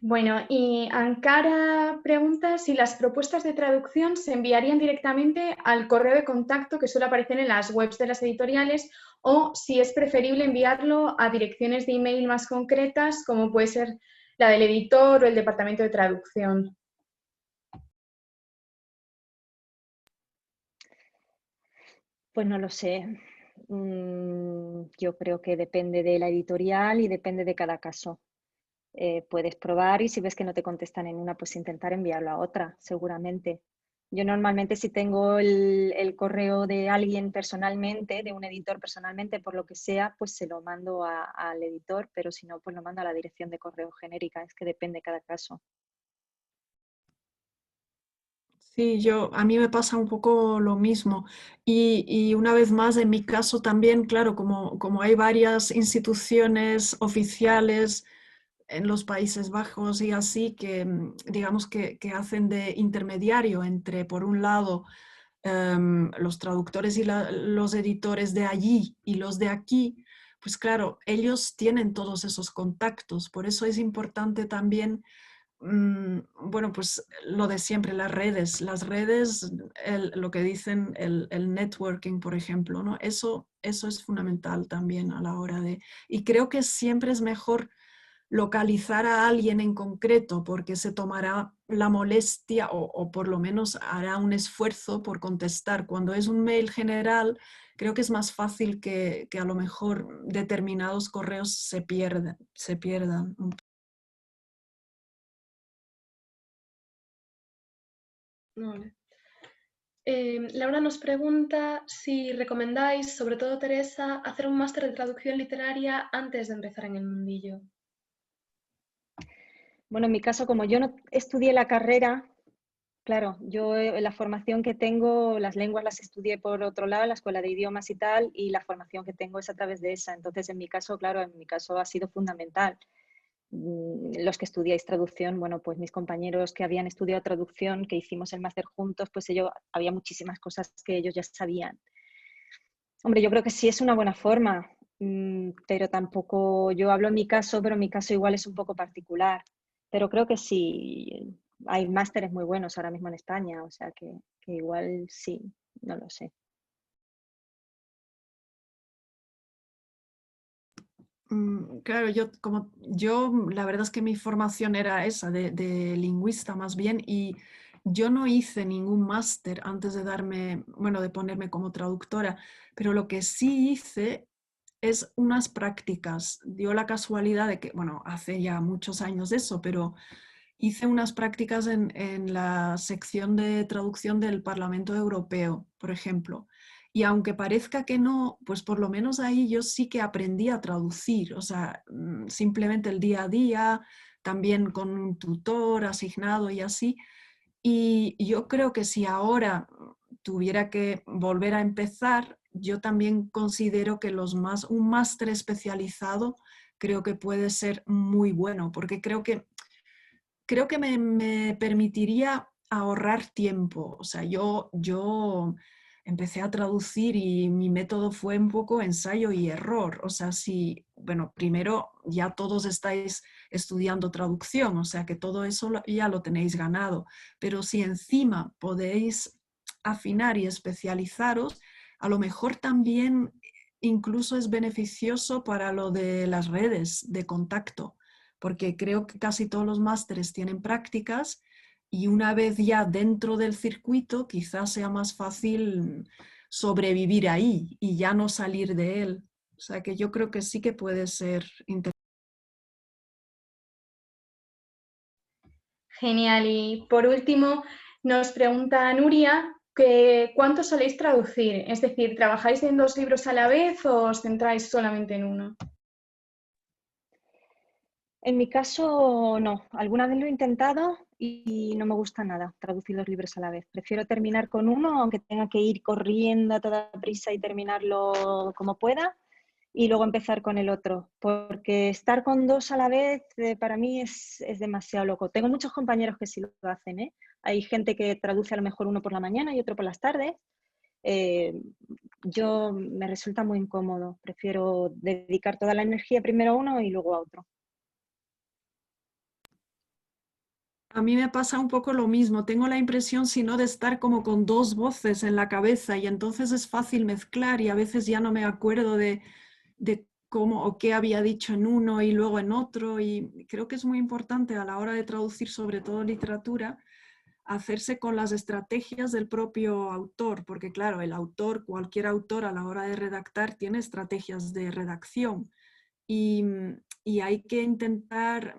Bueno, y Ankara pregunta si las propuestas de traducción se enviarían directamente al correo de contacto que suele aparecer en las webs de las editoriales o si es preferible enviarlo a direcciones de email más concretas, como puede ser la del editor o el departamento de traducción. Pues no lo sé. Yo creo que depende de la editorial y depende de cada caso. Puedes probar y si ves que no te contestan en una, pues intentar enviarlo a otra, seguramente. Yo normalmente si tengo el correo de alguien personalmente, de un editor personalmente, por lo que sea, pues se lo mando al editor, pero si no, pues lo mando a la dirección de correo genérica. Es que depende cada caso. Sí, a mí me pasa un poco lo mismo. Y una vez más, en mi caso también, claro, como hay varias instituciones oficiales en los Países Bajos y así, que digamos que hacen de intermediario entre, por un lado, los traductores y los editores de allí y los de aquí, pues claro, ellos tienen todos esos contactos. Por eso es importante también, bueno, pues lo de siempre, las redes, lo que dicen el networking, por ejemplo, ¿no? Eso es fundamental también a la hora de... Y creo que siempre es mejor localizar a alguien en concreto porque se tomará la molestia o por lo menos hará un esfuerzo por contestar. Cuando es un mail general, creo que es más fácil que a lo mejor determinados correos se pierdan. Vale. Laura nos pregunta si recomendáis, sobre todo Teresa, hacer un máster de traducción literaria antes de empezar en el mundillo. Bueno, en mi caso, como yo no estudié la carrera, claro, yo la formación que tengo, las lenguas las estudié por otro lado, en la escuela de idiomas y tal, y la formación que tengo es a través de esa. Entonces, en mi caso, claro, en mi caso ha sido fundamental. Los que estudiáis traducción, bueno, pues mis compañeros que habían estudiado traducción, que hicimos el máster juntos, pues había muchísimas cosas que ellos ya sabían. Hombre, yo creo que sí es una buena forma, pero tampoco, yo hablo en mi caso, pero mi caso igual es un poco particular. Pero creo que sí, hay másteres muy buenos ahora mismo en España, o sea que igual sí, no lo sé. Claro, yo la verdad es que mi formación era esa, de lingüista más bien, y yo no hice ningún máster antes de de ponerme como traductora, pero lo que sí hice es unas prácticas. Dio la casualidad de que, bueno, hace ya muchos años de eso, pero hice unas prácticas en la sección de traducción del Parlamento Europeo, por ejemplo. Y aunque parezca que no, pues por lo menos ahí yo sí que aprendí a traducir, o sea, simplemente el día a día, también con un tutor asignado y así. Y yo creo que si ahora tuviera que volver a empezar, yo también considero que un máster especializado creo que puede ser muy bueno, porque creo que me permitiría ahorrar tiempo. O sea, yo empecé a traducir y mi método fue un poco ensayo y error. O sea, bueno, primero ya todos estáis estudiando traducción, o sea que todo eso ya lo tenéis ganado. Pero si encima podéis afinar y especializaros, a lo mejor también incluso es beneficioso para lo de las redes de contacto, porque creo que casi todos los másteres tienen prácticas y una vez ya dentro del circuito quizás sea más fácil sobrevivir ahí y ya no salir de él. O sea que yo creo que sí que puede ser interesante. Genial. Y por último, nos pregunta Nuria que ¿cuánto soléis traducir? Es decir, ¿trabajáis en 2 libros a la vez o os centráis solamente en uno? En mi caso, no. Alguna vez lo he intentado y no me gusta nada traducir 2 libros a la vez. Prefiero terminar con uno, aunque tenga que ir corriendo a toda prisa y terminarlo como pueda, y luego empezar con el otro. Porque estar con 2 a la vez para mí es demasiado loco. Tengo muchos compañeros que sí lo hacen, ¿eh? Hay gente que traduce a lo mejor uno por la mañana y otro por las tardes. Yo me resulta muy incómodo. Prefiero dedicar toda la energía primero a uno y luego a otro. A mí me pasa un poco lo mismo, tengo la impresión, si no, de estar como con 2 voces en la cabeza y entonces es fácil mezclar y a veces ya no me acuerdo de cómo o qué había dicho en uno y luego en otro, y creo que es muy importante a la hora de traducir, sobre todo literatura, hacerse con las estrategias del propio autor, porque claro, cualquier autor a la hora de redactar tiene estrategias de redacción y, y hay que intentar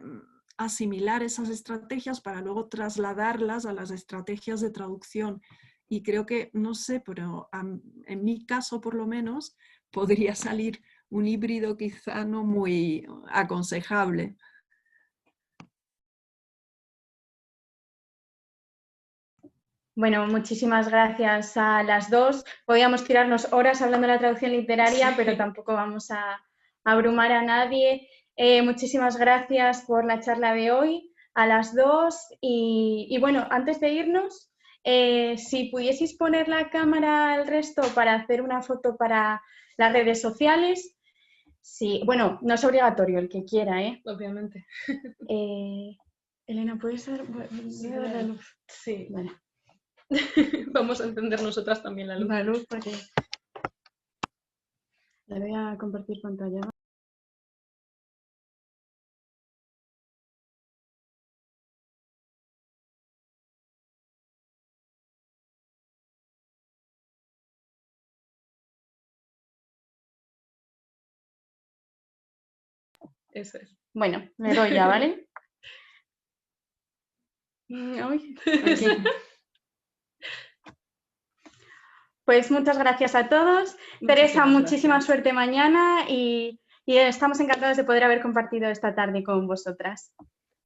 asimilar esas estrategias para luego trasladarlas a las estrategias de traducción. Y creo que, no sé, pero en mi caso por lo menos, podría salir un híbrido quizá no muy aconsejable. Bueno, muchísimas gracias a las dos. Podríamos tirarnos horas hablando de la traducción literaria, pero tampoco vamos a abrumar a nadie. Muchísimas gracias por la charla de hoy a las dos. Y bueno, antes de irnos, si pudieseis poner la cámara al resto para hacer una foto para las redes sociales. Sí, bueno, no es obligatorio, el que quiera, ¿eh? Obviamente. Elena, ¿puedes dar la luz? Sí. Vale. Vamos a encender nosotras también la luz. La luz porque la voy a compartir pantalla. Eso es. Bueno, le doy ya, ¿vale? Ay, aquí. Pues muchas gracias a todos. Teresa, muchísima suerte mañana y estamos encantados de poder haber compartido esta tarde con vosotras.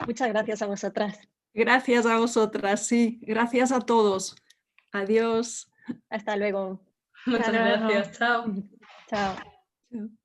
Muchas gracias a vosotras. Gracias a vosotras, sí. Gracias a todos. Adiós. Hasta luego. Muchas gracias. Chao. Chao. Chao.